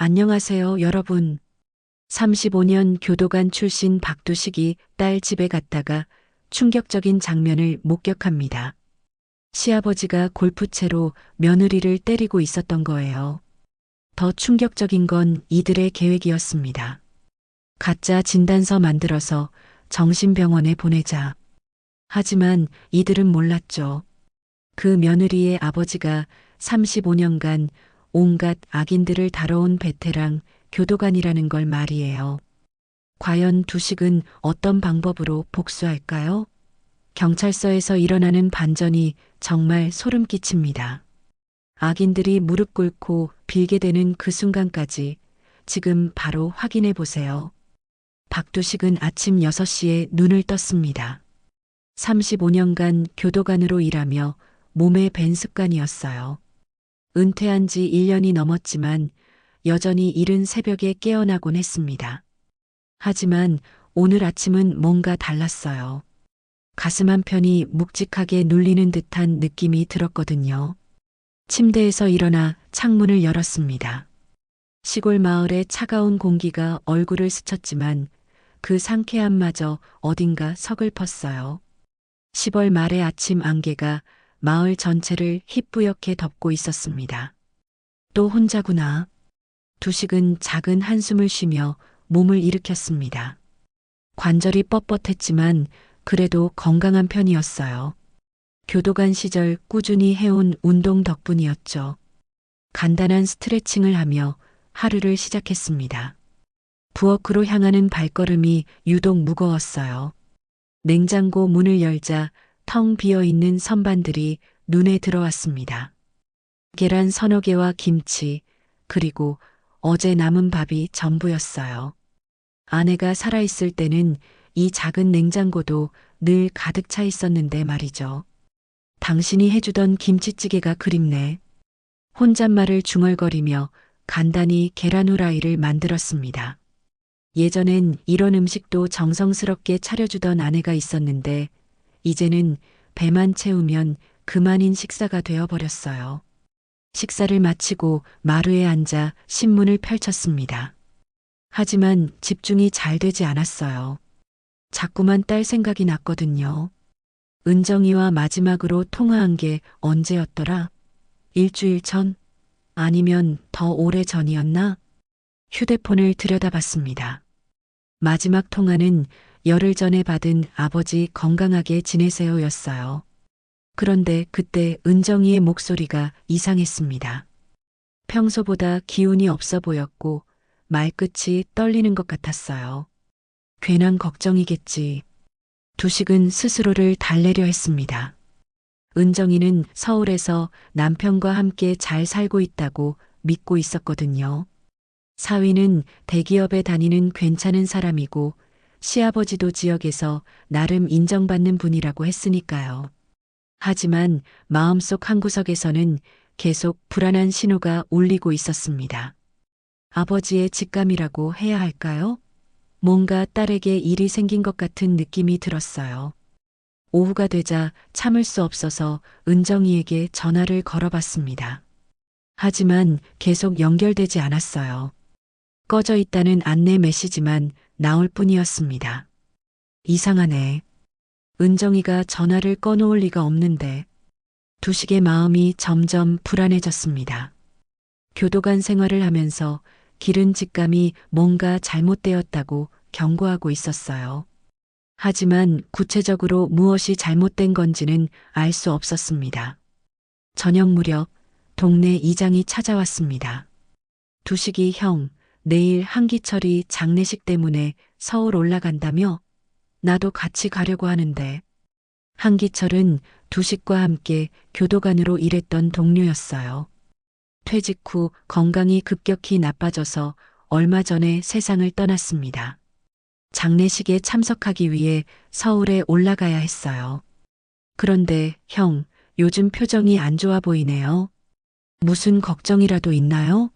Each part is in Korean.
안녕하세요, 여러분. 35년 교도관 출신 박두식이 딸 집에 갔다가 충격적인 장면을 목격합니다. 시아버지가 골프채로 며느리를 때리고 있었던 거예요. 더 충격적인 건 이들의 계획이었습니다. 가짜 진단서 만들어서 정신병원에 보내자. 하지만 이들은 몰랐죠. 그 며느리의 아버지가 35년간 온갖 악인들을 다뤄온 베테랑 교도관이라는 걸 말이에요. 과연 두식은 어떤 방법으로 복수할까요? 경찰서에서 일어나는 반전이 정말 소름 끼칩니다. 악인들이 무릎 꿇고 빌게 되는 그 순간까지 지금 바로 확인해 보세요. 박두식은 아침 6시에 눈을 떴습니다. 35년간 교도관으로 일하며 몸에 밴 습관이었어요. 은퇴한 지 1년이 넘었지만 여전히 이른 새벽에 깨어나곤 했습니다. 하지만 오늘 아침은 뭔가 달랐어요. 가슴 한편이 묵직하게 눌리는 듯한 느낌이 들었거든요. 침대에서 일어나 창문을 열었습니다. 시골 마을의 차가운 공기가 얼굴을 스쳤지만 그 상쾌함마저 어딘가 서글펐어요. 10월 말의 아침 안개가 마을 전체를 희뿌옇게 덮고 있었습니다. 또 혼자구나. 두식은 작은 한숨을 쉬며 몸을 일으켰습니다. 관절이 뻣뻣했지만 그래도 건강한 편이었어요. 교도관 시절 꾸준히 해온 운동 덕분이었죠. 간단한 스트레칭을 하며 하루를 시작했습니다. 부엌으로 향하는 발걸음이 유독 무거웠어요. 냉장고 문을 열자 텅 비어 있는 선반들이 눈에 들어왔습니다. 계란 서너 개와 김치, 그리고 어제 남은 밥이 전부였어요. 아내가 살아있을 때는 이 작은 냉장고도 늘 가득 차 있었는데 말이죠. 당신이 해주던 김치찌개가 그립네. 혼잣말을 중얼거리며 간단히 계란 후라이를 만들었습니다. 예전엔 이런 음식도 정성스럽게 차려주던 아내가 있었는데 이제는 배만 채우면 그만인 식사가 되어버렸어요. 식사를 마치고 마루에 앉아 신문을 펼쳤습니다. 하지만 집중이 잘 되지 않았어요. 자꾸만 딸 생각이 났거든요. 은정이와 마지막으로 통화한 게 언제였더라? 일주일 전? 아니면 더 오래 전이었나? 휴대폰을 들여다봤습니다. 마지막 통화는 열흘 전에 받은 아버지 건강하게 지내세요였어요. 그런데 그때 은정이의 목소리가 이상했습니다. 평소보다 기운이 없어 보였고 말끝이 떨리는 것 같았어요. 괜한 걱정이겠지. 두식은 스스로를 달래려 했습니다. 은정이는 서울에서 남편과 함께 잘 살고 있다고 믿고 있었거든요. 사위는 대기업에 다니는 괜찮은 사람이고 시아버지도 지역에서 나름 인정받는 분이라고 했으니까요. 하지만 마음속 한구석에서는 계속 불안한 신호가 울리고 있었습니다. 아버지의 직감이라고 해야 할까요? 뭔가 딸에게 일이 생긴 것 같은 느낌이 들었어요. 오후가 되자 참을 수 없어서 은정이에게 전화를 걸어봤습니다. 하지만 계속 연결되지 않았어요. 꺼져 있다는 안내 메시지만 나올 뿐이었습니다. 이상하네. 은정이가 전화를 꺼놓을 리가 없는데 두식의 마음이 점점 불안해졌습니다. 교도관 생활을 하면서 기른 직감이 뭔가 잘못되었다고 경고하고 있었어요. 하지만 구체적으로 무엇이 잘못된 건지는 알 수 없었습니다. 저녁 무렵 동네 이장이 찾아왔습니다. 두식이 형, 내일 한기철이 장례식 때문에 서울 올라간다며? 나도 같이 가려고 하는데. 한기철은 두식과 함께 교도관으로 일했던 동료였어요. 퇴직 후 건강이 급격히 나빠져서 얼마 전에 세상을 떠났습니다. 장례식에 참석하기 위해 서울에 올라가야 했어요. 그런데 형, 요즘 표정이 안 좋아 보이네요. 무슨 걱정이라도 있나요?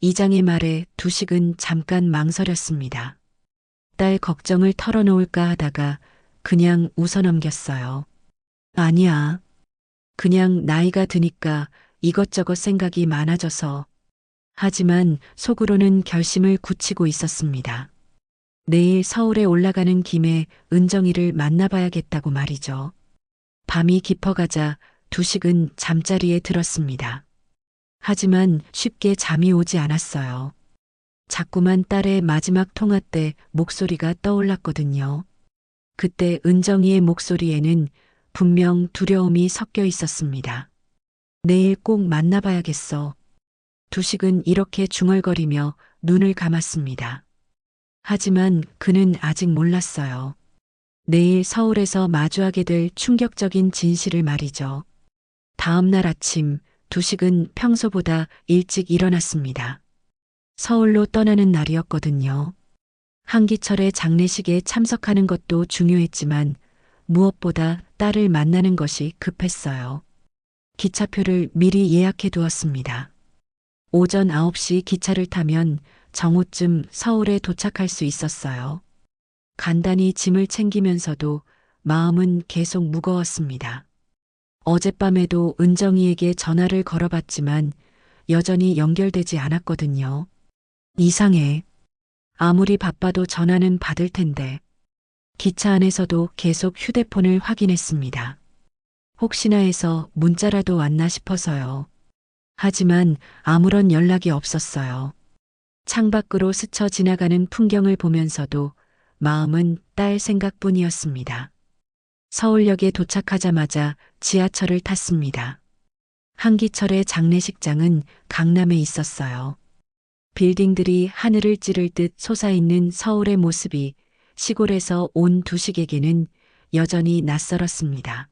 이장의 말에 두식은 잠깐 망설였습니다. 딸 걱정을 털어놓을까 하다가 그냥 웃어넘겼어요. 아니야. 그냥 나이가 드니까 이것저것 생각이 많아져서. 하지만 속으로는 결심을 굳히고 있었습니다. 내일 서울에 올라가는 김에 은정이를 만나봐야겠다고 말이죠. 밤이 깊어가자 두식은 잠자리에 들었습니다. 하지만 쉽게 잠이 오지 않았어요. 자꾸만 딸의 마지막 통화 때 목소리가 떠올랐거든요. 그때 은정이의 목소리에는 분명 두려움이 섞여 있었습니다. 내일 꼭 만나봐야겠어. 두식은 이렇게 중얼거리며 눈을 감았습니다. 하지만 그는 아직 몰랐어요. 내일 서울에서 마주하게 될 충격적인 진실을 말이죠. 다음 날 아침 두식은 평소보다 일찍 일어났습니다. 서울로 떠나는 날이었거든요. 한기철의 장례식에 참석하는 것도 중요했지만 무엇보다 딸을 만나는 것이 급했어요. 기차표를 미리 예약해 두었습니다. 오전 9시 기차를 타면 정오쯤 서울에 도착할 수 있었어요. 간단히 짐을 챙기면서도 마음은 계속 무거웠습니다. 어젯밤에도 은정이에게 전화를 걸어봤지만 여전히 연결되지 않았거든요. 이상해. 아무리 바빠도 전화는 받을 텐데. 기차 안에서도 계속 휴대폰을 확인했습니다. 혹시나 해서 문자라도 왔나 싶어서요. 하지만 아무런 연락이 없었어요. 창밖으로 스쳐 지나가는 풍경을 보면서도 마음은 딸 생각뿐이었습니다. 서울역에 도착하자마자 지하철을 탔습니다. 한기철의 장례식장은 강남에 있었어요. 빌딩들이 하늘을 찌를 듯 솟아있는 서울의 모습이 시골에서 온 두식에게는 여전히 낯설었습니다.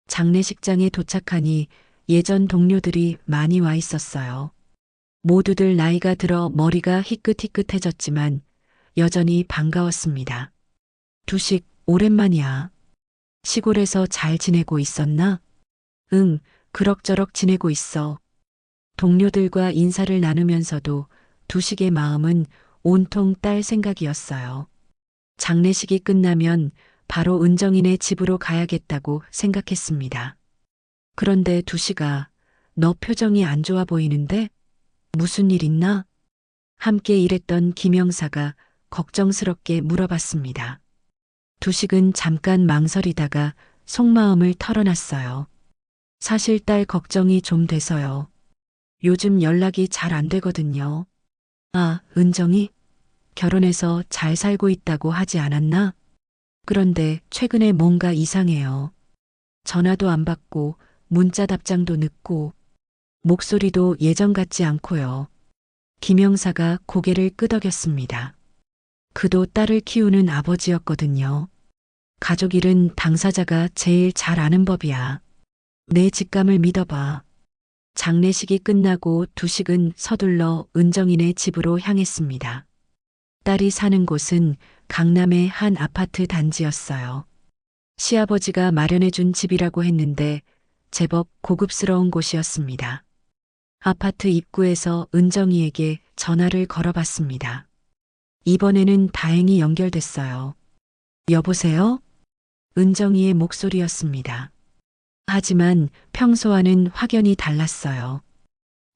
장례식장에 도착하니 예전 동료들이 많이 와 있었어요. 모두들 나이가 들어 머리가 희끗희끗해졌지만 여전히 반가웠습니다. 두식, 오랜만이야. 시골에서 잘 지내고 있었나? 응, 그럭저럭 지내고 있어. 동료들과 인사를 나누면서도 두식의 마음은 온통 딸 생각이었어요. 장례식이 끝나면 바로 은정이네 집으로 가야겠다고 생각했습니다. 그런데 두식아, 너 표정이 안 좋아 보이는데? 무슨 일 있나? 함께 일했던 김영사가 걱정스럽게 물어봤습니다. 두식은 잠깐 망설이다가 속마음을 털어놨어요. 사실 딸 걱정이 좀 돼서요. 요즘 연락이 잘 안 되거든요. 아, 은정이? 결혼해서 잘 살고 있다고 하지 않았나? 그런데 최근에 뭔가 이상해요. 전화도 안 받고 문자 답장도 늦고 목소리도 예전 같지 않고요. 김영사가 고개를 끄덕였습니다. 그도 딸을 키우는 아버지였거든요. 가족 일은 당사자가 제일 잘 아는 법이야. 내 직감을 믿어봐. 장례식이 끝나고 두식은 서둘러 은정이네 집으로 향했습니다. 딸이 사는 곳은 강남의 한 아파트 단지였어요. 시아버지가 마련해준 집이라고 했는데 제법 고급스러운 곳이었습니다. 아파트 입구에서 은정이에게 전화를 걸어봤습니다. 이번에는 다행히 연결됐어요. 여보세요? 은정이의 목소리였습니다. 하지만 평소와는 확연히 달랐어요.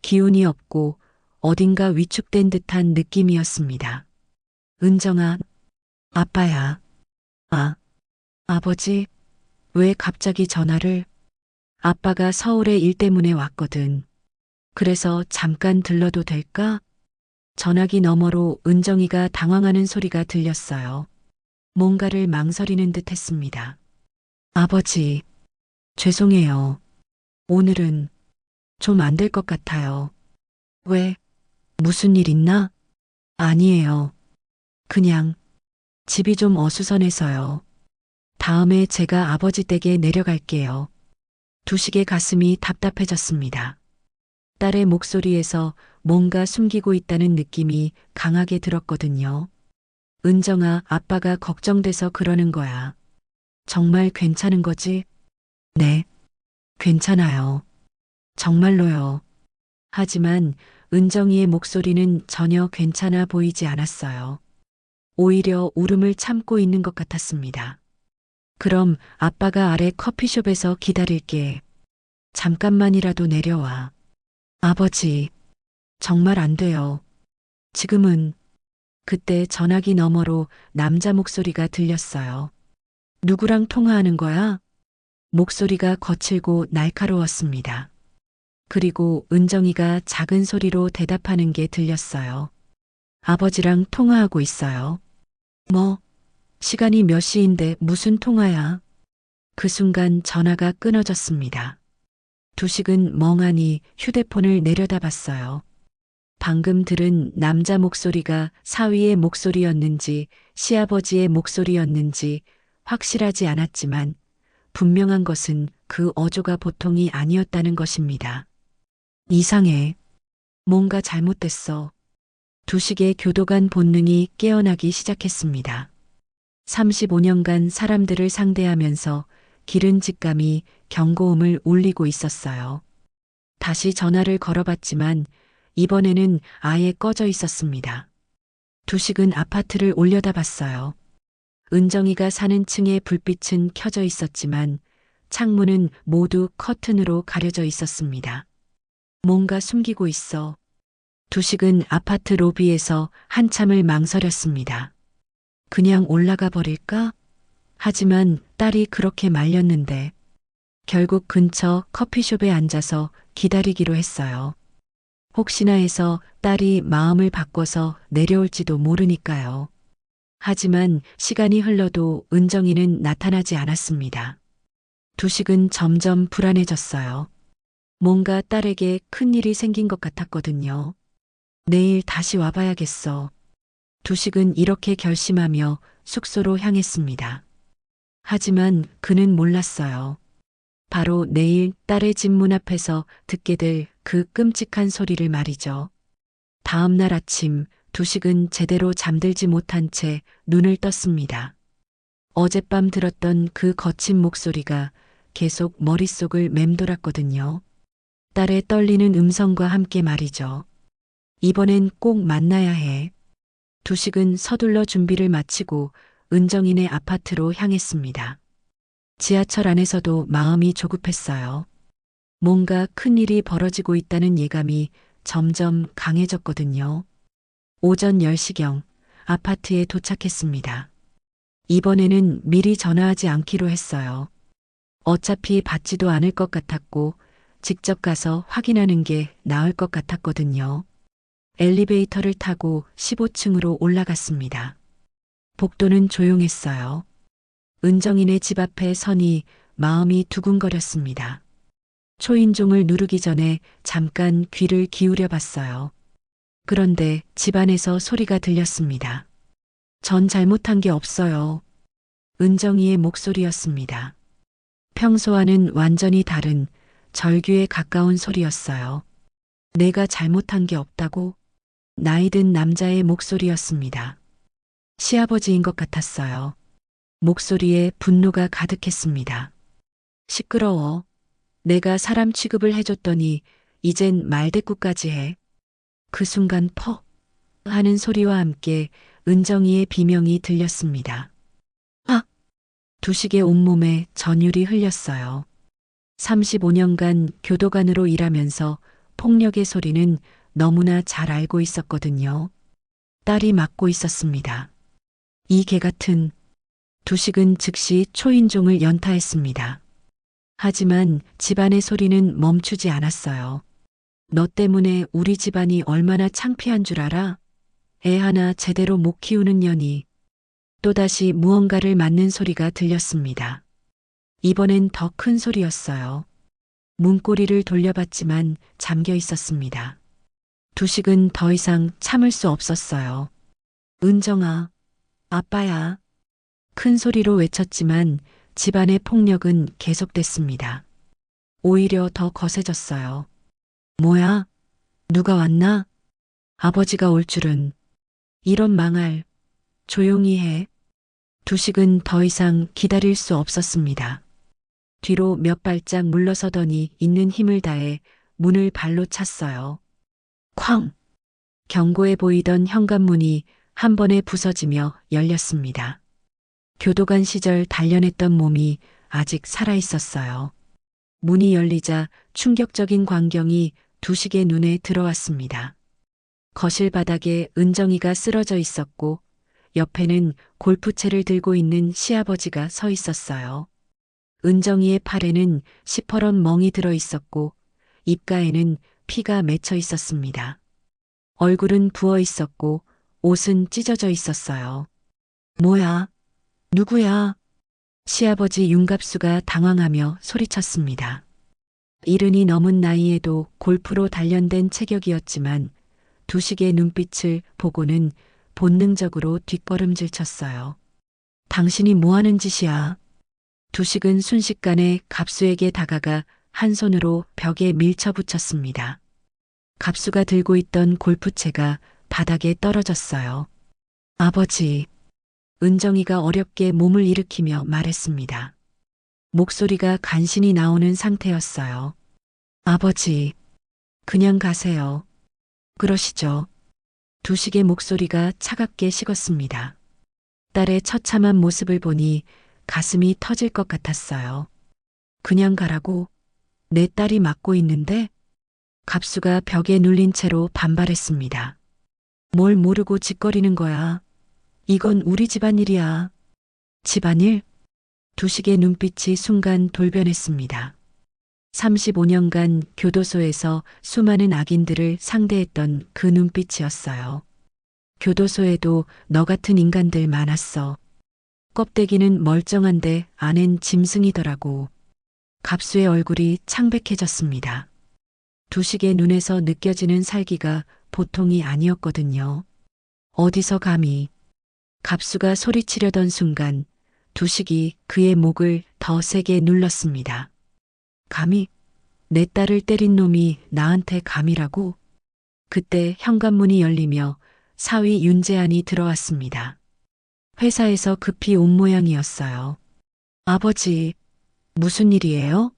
기운이 없고 어딘가 위축된 듯한 느낌이었습니다. 은정아, 아빠야. 아, 아버지, 왜 갑자기 전화를? 아빠가 서울에 일 때문에 왔거든. 그래서 잠깐 들러도 될까? 전화기 너머로 은정이가 당황하는 소리가 들렸어요. 뭔가를 망설이는 듯 했습니다. 아버지, 죄송해요. 오늘은 좀 안 될 것 같아요. 왜? 무슨 일 있나? 아니에요. 그냥 집이 좀 어수선해서요. 다음에 제가 아버지 댁에 내려갈게요. 두식의 가슴이 답답해졌습니다. 딸의 목소리에서 뭔가 숨기고 있다는 느낌이 강하게 들었거든요. 은정아, 아빠가 걱정돼서 그러는 거야. 정말 괜찮은 거지? 네, 괜찮아요. 정말로요. 하지만 은정이의 목소리는 전혀 괜찮아 보이지 않았어요. 오히려 울음을 참고 있는 것 같았습니다. 그럼 아빠가 아래 커피숍에서 기다릴게. 잠깐만이라도 내려와. 아버지, 정말 안 돼요. 지금은. 그때 전화기 너머로 남자 목소리가 들렸어요. 누구랑 통화하는 거야? 목소리가 거칠고 날카로웠습니다. 그리고 은정이가 작은 소리로 대답하는 게 들렸어요. 아버지랑 통화하고 있어요. 뭐, 시간이 몇 시인데 무슨 통화야? 그 순간 전화가 끊어졌습니다. 두식은 멍하니 휴대폰을 내려다봤어요. 방금 들은 남자 목소리가 사위의 목소리였는지 시아버지의 목소리였는지 확실하지 않았지만 분명한 것은 그 어조가 보통이 아니었다는 것입니다. 이상해. 뭔가 잘못됐어. 두식의 교도관 본능이 깨어나기 시작했습니다. 35년간 사람들을 상대하면서 기른 직감이 경고음을 울리고 있었어요. 다시 전화를 걸어봤지만 이번에는 아예 꺼져 있었습니다. 두식은 아파트를 올려다봤어요. 은정이가 사는 층의 불빛은 켜져 있었지만 창문은 모두 커튼으로 가려져 있었습니다. 뭔가 숨기고 있어. 두식은 아파트 로비에서 한참을 망설였습니다. 그냥 올라가 버릴까? 하지만 딸이 그렇게 말렸는데 결국 근처 커피숍에 앉아서 기다리기로 했어요. 혹시나 해서 딸이 마음을 바꿔서 내려올지도 모르니까요. 하지만 시간이 흘러도 은정이는 나타나지 않았습니다. 두식은 점점 불안해졌어요. 뭔가 딸에게 큰일이 생긴 것 같았거든요. 내일 다시 와봐야겠어. 두식은 이렇게 결심하며 숙소로 향했습니다. 하지만 그는 몰랐어요. 바로 내일 딸의 집 문 앞에서 듣게 될 그 끔찍한 소리를 말이죠. 다음 날 아침 두식은 제대로 잠들지 못한 채 눈을 떴습니다. 어젯밤 들었던 그 거친 목소리가 계속 머릿속을 맴돌았거든요. 딸의 떨리는 음성과 함께 말이죠. 이번엔 꼭 만나야 해. 두식은 서둘러 준비를 마치고 은정이네 아파트로 향했습니다. 지하철 안에서도 마음이 조급했어요. 뭔가 큰일이 벌어지고 있다는 예감이 점점 강해졌거든요. 오전 10시경 아파트에 도착했습니다. 이번에는 미리 전화하지 않기로 했어요. 어차피 받지도 않을 것 같았고 직접 가서 확인하는 게 나을 것 같았거든요. 엘리베이터를 타고 15층으로 올라갔습니다. 복도는 조용했어요. 은정이네 집 앞에 서니 마음이 두근거렸습니다. 초인종을 누르기 전에 잠깐 귀를 기울여 봤어요. 그런데 집안에서 소리가 들렸습니다. 전 잘못한 게 없어요. 은정이의 목소리였습니다. 평소와는 완전히 다른 절규에 가까운 소리였어요. 내가 잘못한 게 없다고? 나이든 남자의 목소리였습니다. 시아버지인 것 같았어요. 목소리에 분노가 가득했습니다. 시끄러워. 내가 사람 취급을 해줬더니 이젠 말대꾸까지 해. 그 순간 퍽 하는 소리와 함께 은정이의 비명이 들렸습니다. 아! 두식의 온몸에 전율이 흘렸어요. 35년간 교도관으로 일하면서 폭력의 소리는 너무나 잘 알고 있었거든요. 딸이 맡고 있었습니다. 이 개 같은. 두식은 즉시 초인종을 연타했습니다. 하지만 집안의 소리는 멈추지 않았어요. 너 때문에 우리 집안이 얼마나 창피한 줄 알아? 애 하나 제대로 못 키우는 년이. 또다시 무언가를 맞는 소리가 들렸습니다. 이번엔 더 큰 소리였어요. 문고리를 돌려봤지만 잠겨 있었습니다. 두식은 더 이상 참을 수 없었어요. 은정아, 아빠야. 큰 소리로 외쳤지만 집안의 폭력은 계속됐습니다. 오히려 더 거세졌어요. 뭐야? 누가 왔나? 아버지가 올 줄은. 이런 망할. 조용히 해. 두식은 더 이상 기다릴 수 없었습니다. 뒤로 몇 발짝 물러서더니 있는 힘을 다해 문을 발로 찼어요. 쾅! 견고해 보이던 현관문이 한 번에 부서지며 열렸습니다. 교도관 시절 단련했던 몸이 아직 살아 있었어요. 문이 열리자 충격적인 광경이 두식의 눈에 들어왔습니다. 거실 바닥에 은정이가 쓰러져 있었고 옆에는 골프채를 들고 있는 시아버지가 서 있었어요. 은정이의 팔에는 시퍼런 멍이 들어 있었고 입가에는 피가 맺혀 있었습니다. 얼굴은 부어 있었고 옷은 찢어져 있었어요. 뭐야? 누구야? 시아버지 윤갑수가 당황하며 소리쳤습니다. 이른이 넘은 나이에도 골프로 단련된 체격이었지만 두식의 눈빛을 보고는 본능적으로 뒷걸음질 쳤어요. 당신이 뭐 하는 짓이야? 두식은 순식간에 갑수에게 다가가 한 손으로 벽에 밀쳐붙였습니다. 갑수가 들고 있던 골프채가 바닥에 떨어졌어요. 아버지, 은정이가 어렵게 몸을 일으키며 말했습니다. 목소리가 간신히 나오는 상태였어요. 아버지, 그냥 가세요. 그러시죠. 두식의 목소리가 차갑게 식었습니다. 딸의 처참한 모습을 보니 가슴이 터질 것 같았어요. 그냥 가라고? 내 딸이 맞고 있는데? 갑수가 벽에 눌린 채로 반발했습니다. 뭘 모르고 짓거리는 거야. 이건 우리 집안일이야. 집안일? 두식의 눈빛이 순간 돌변했습니다. 35년간 교도소에서 수많은 악인들을 상대했던 그 눈빛이었어요. 교도소에도 너 같은 인간들 많았어. 껍데기는 멀쩡한데 안엔 짐승이더라고. 갑수의 얼굴이 창백해졌습니다. 두식의 눈에서 느껴지는 살기가 보통이 아니었거든요. 어디서 감히. 갑수가 소리치려던 순간 두식이 그의 목을 더 세게 눌렀습니다. 감히? 내 딸을 때린 놈이 나한테 감이라고? 그때 현관문이 열리며 사위 윤재안이 들어왔습니다. 회사에서 급히 온 모양이었어요. 아버지, 무슨 일이에요?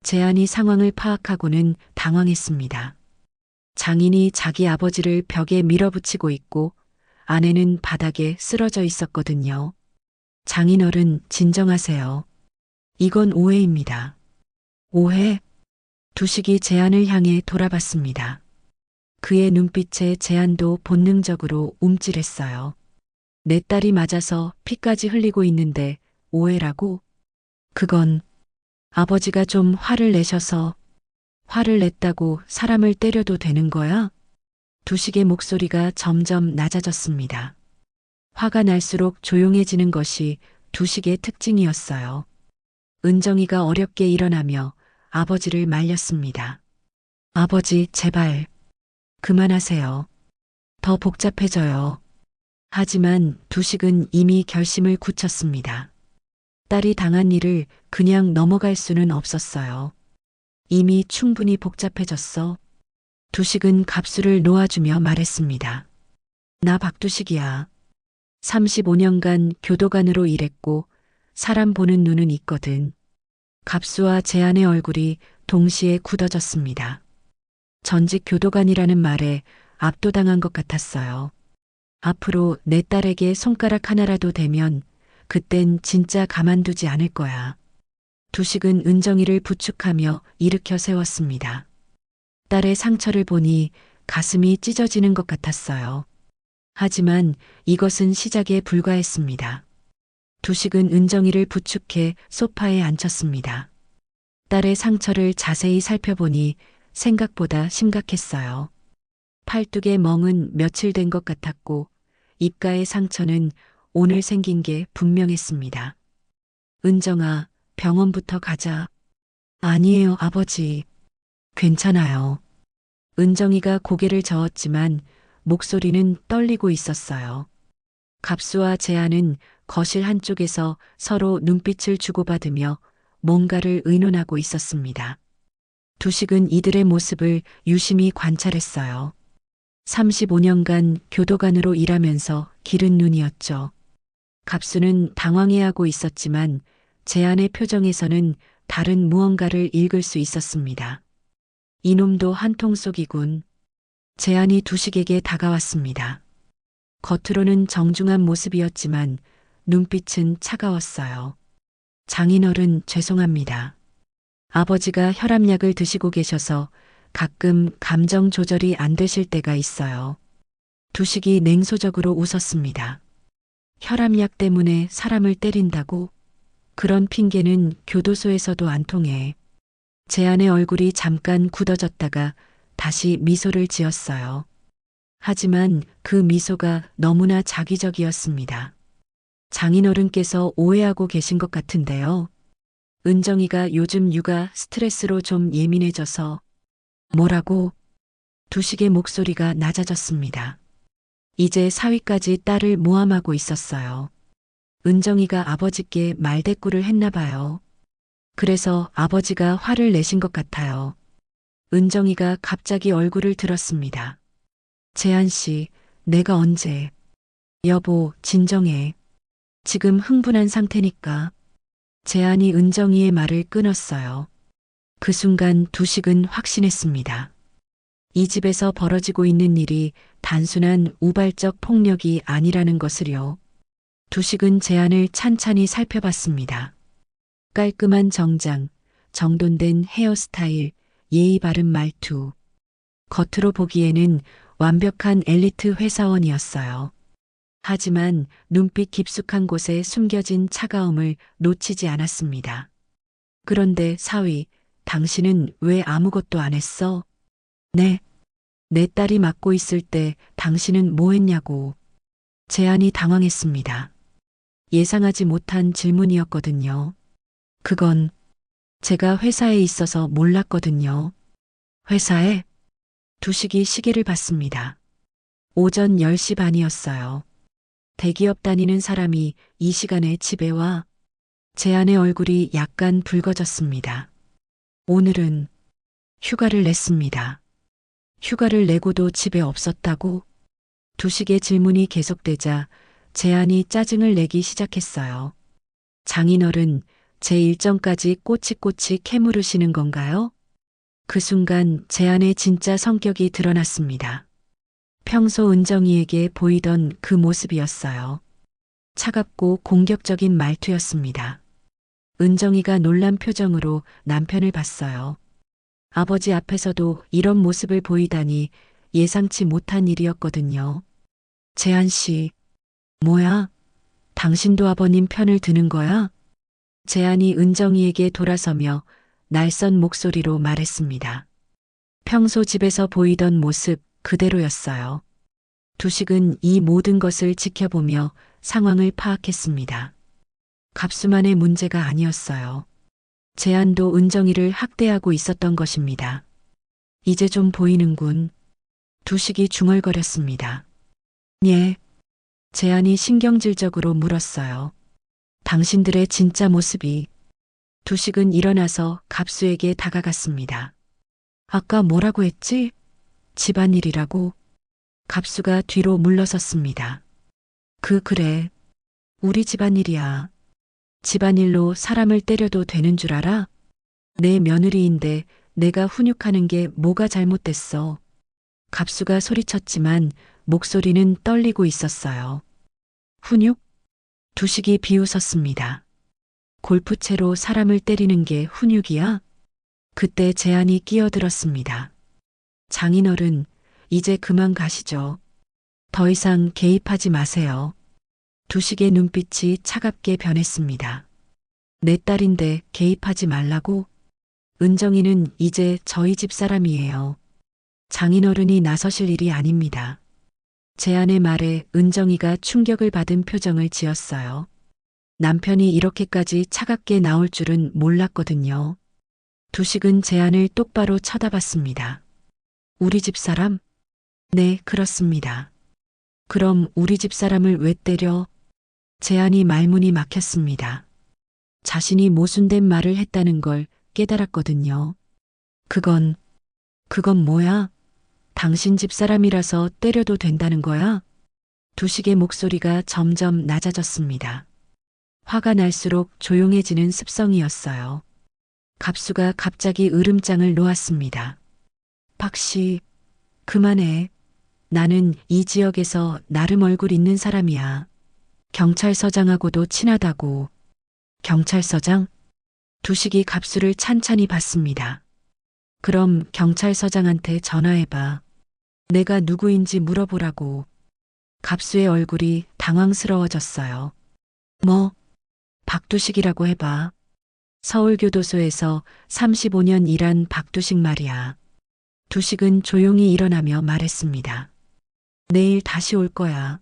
재안이 상황을 파악하고는 당황했습니다. 장인이 자기 아버지를 벽에 밀어붙이고 있고 아내는 바닥에 쓰러져 있었거든요. 장인어른 진정하세요. 이건 오해입니다. 오해? 두식이 재안을 향해 돌아봤습니다. 그의 눈빛에 재안도 본능적으로 움찔했어요. 내 딸이 맞아서 피까지 흘리고 있는데 오해라고? 그건 아버지가 좀 화를 내셔서 화를 냈다고 사람을 때려도 되는 거야? 두식의 목소리가 점점 낮아졌습니다. 화가 날수록 조용해지는 것이 두식의 특징이었어요. 은정이가 어렵게 일어나며 아버지를 말렸습니다. 아버지, 제발. 그만하세요. 더 복잡해져요. 하지만 두식은 이미 결심을 굳혔습니다. 딸이 당한 일을 그냥 넘어갈 수는 없었어요. 이미 충분히 복잡해졌어. 두식은 갑수를 놓아주며 말했습니다. 나 박두식이야. 35년간 교도관으로 일했고 사람 보는 눈은 있거든. 갑수와 재안의 얼굴이 동시에 굳어졌습니다. 전직 교도관이라는 말에 압도당한 것 같았어요. 앞으로 내 딸에게 손가락 하나라도 대면 그땐 진짜 가만두지 않을 거야. 두식은 은정이를 부축하며 일으켜 세웠습니다. 딸의 상처를 보니 가슴이 찢어지는 것 같았어요. 하지만 이것은 시작에 불과했습니다. 두식은 은정이를 부축해 소파에 앉혔습니다. 딸의 상처를 자세히 살펴보니 생각보다 심각했어요. 팔뚝의 멍은 며칠 된 것 같았고 입가의 상처는 오늘 생긴 게 분명했습니다. 은정아, 병원부터 가자. 아니에요, 아버지. 괜찮아요. 은정이가 고개를 저었지만 목소리는 떨리고 있었어요. 갑수와 재안은 거실 한쪽에서 서로 눈빛을 주고받으며 뭔가를 의논하고 있었습니다. 두식은 이들의 모습을 유심히 관찰했어요. 35년간 교도관으로 일하면서 기른 눈이었죠. 갑수는 당황해하고 있었지만 재안의 표정에서는 다른 무언가를 읽을 수 있었습니다. 이놈도 한통속이군. 재안이 두식에게 다가왔습니다. 겉으로는 정중한 모습이었지만 눈빛은 차가웠어요. 장인어른, 죄송합니다. 아버지가 혈압약을 드시고 계셔서 가끔 감정 조절이 안 되실 때가 있어요. 두식이 냉소적으로 웃었습니다. 혈압약 때문에 사람을 때린다고? 그런 핑계는 교도소에서도 안 통해. 제안의 얼굴이 잠깐 굳어졌다가 다시 미소를 지었어요. 하지만 그 미소가 너무나 자기적이었습니다. 장인어른께서 오해하고 계신 것 같은데요. 은정이가 요즘 육아 스트레스로 좀 예민해져서. 뭐라고? 두식의 목소리가 낮아졌습니다. 이제 사위까지 딸을 모함하고 있었어요. 은정이가 아버지께 말대꾸를 했나 봐요. 그래서 아버지가 화를 내신 것 같아요. 은정이가 갑자기 얼굴을 들었습니다. 재한 씨, 내가 언제? 여보, 진정해. 지금 흥분한 상태니까. 재한이 은정이의 말을 끊었어요. 그 순간 두식은 확신했습니다. 이 집에서 벌어지고 있는 일이 단순한 우발적 폭력이 아니라는 것을요. 두식은 재한을 찬찬히 살펴봤습니다. 깔끔한 정장, 정돈된 헤어스타일, 예의 바른 말투. 겉으로 보기에는 완벽한 엘리트 회사원이었어요. 하지만 눈빛 깊숙한 곳에 숨겨진 차가움을 놓치지 않았습니다. 그런데 사위, 당신은 왜 아무것도 안 했어? 네. 내 딸이 맡고 있을 때 당신은 뭐 했냐고. 재한이 당황했습니다. 예상하지 못한 질문이었거든요. 그건 제가 회사에 있어서 몰랐거든요. 회사에? 두식이 시계를 봤습니다. 오전 10시 반이었어요. 대기업 다니는 사람이 이 시간에 집에 와. 재한의 얼굴이 약간 붉어졌습니다. 오늘은 휴가를 냈습니다. 휴가를 내고도 집에 없었다고? 두식의 질문이 계속되자 재한이 짜증을 내기 시작했어요. 장인어른, 제 일정까지 꼬치꼬치 캐물으시는 건가요? 그 순간 재한의 진짜 성격이 드러났습니다. 평소 은정이에게 보이던 그 모습이었어요. 차갑고 공격적인 말투였습니다. 은정이가 놀란 표정으로 남편을 봤어요. 아버지 앞에서도 이런 모습을 보이다니 예상치 못한 일이었거든요. 재한 씨, 뭐야? 당신도 아버님 편을 드는 거야? 재한이 은정이에게 돌아서며 날선 목소리로 말했습니다. 평소 집에서 보이던 모습 그대로였어요. 두식은 이 모든 것을 지켜보며 상황을 파악했습니다. 갑수만의 문제가 아니었어요. 재한도 은정이를 학대하고 있었던 것입니다. 이제 좀 보이는군. 두식이 중얼거렸습니다. 예. 재한이 신경질적으로 물었어요. 당신들의 진짜 모습이. 두식은 일어나서 갑수에게 다가갔습니다. 아까 뭐라고 했지? 집안일이라고. 갑수가 뒤로 물러섰습니다. 그래. 우리 집안일이야. 집안일로 사람을 때려도 되는 줄 알아? 내 며느리인데 내가 훈육하는 게 뭐가 잘못됐어. 갑수가 소리쳤지만 목소리는 떨리고 있었어요. 훈육? 두식이 비웃었습니다. 골프채로 사람을 때리는 게 훈육이야? 그때 재한이 끼어들었습니다. 장인어른, 이제 그만 가시죠. 더 이상 개입하지 마세요. 두식의 눈빛이 차갑게 변했습니다. 내 딸인데 개입하지 말라고? 은정이는 이제 저희 집 사람이에요. 장인어른이 나서실 일이 아닙니다. 재한의 말에 은정이가 충격을 받은 표정을 지었어요. 남편이 이렇게까지 차갑게 나올 줄은 몰랐거든요. 두식은 재한을 똑바로 쳐다봤습니다. 우리 집 사람? 네, 그렇습니다. 그럼 우리 집 사람을 왜 때려? 재한이 말문이 막혔습니다. 자신이 모순된 말을 했다는 걸 깨달았거든요. 그건 뭐야? 당신 집 사람이라서 때려도 된다는 거야? 두식의 목소리가 점점 낮아졌습니다. 화가 날수록 조용해지는 습성이었어요. 갑수가 갑자기 으름장을 놓았습니다. 박씨, 그만해. 나는 이 지역에서 나름 얼굴 있는 사람이야. 경찰서장하고도 친하다고. 경찰서장? 두식이 갑수를 찬찬히 봤습니다. 그럼 경찰서장한테 전화해봐. 내가 누구인지 물어보라고. 갑수의 얼굴이 당황스러워졌어요. 뭐, 박두식이라고 해봐. 서울교도소에서 35년 일한 박두식 말이야. 두식은 조용히 일어나며 말했습니다. 내일 다시 올 거야.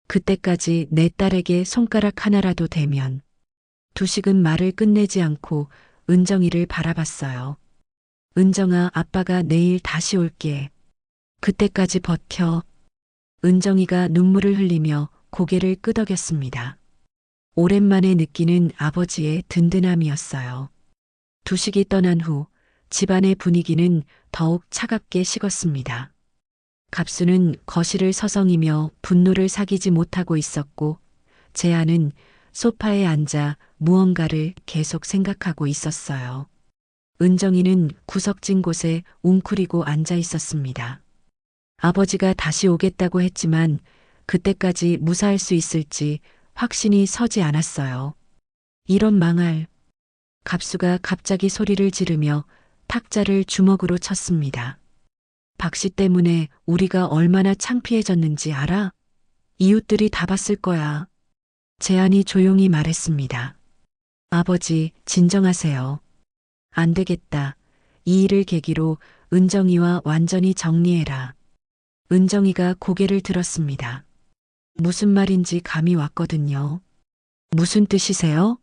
그때까지 내 딸에게 손가락 하나라도 대면. 두식은 말을 끝내지 않고 은정이를 바라봤어요. 은정아, 아빠가 내일 다시 올게. 그때까지 버텨. 은정이가 눈물을 흘리며 고개를 끄덕였습니다. 오랜만에 느끼는 아버지의 든든함이었어요. 두식이 떠난 후 집안의 분위기는 더욱 차갑게 식었습니다. 갑수는 거실을 서성이며 분노를 사귀지 못하고 있었고, 재한은 소파에 앉아 무언가를 계속 생각하고 있었어요. 은정이는 구석진 곳에 웅크리고 앉아 있었습니다. 아버지가 다시 오겠다고 했지만 그때까지 무사할 수 있을지 확신이 서지 않았어요. 이런 망할. 갑수가 갑자기 소리를 지르며 탁자를 주먹으로 쳤습니다. 박씨 때문에 우리가 얼마나 창피해졌는지 알아? 이웃들이 다 봤을 거야. 재한이 조용히 말했습니다. 아버지, 진정하세요. 안 되겠다. 이 일을 계기로 은정이와 완전히 정리해라. 은정이가 고개를 들었습니다. 무슨 말인지 감이 왔거든요. 무슨 뜻이세요?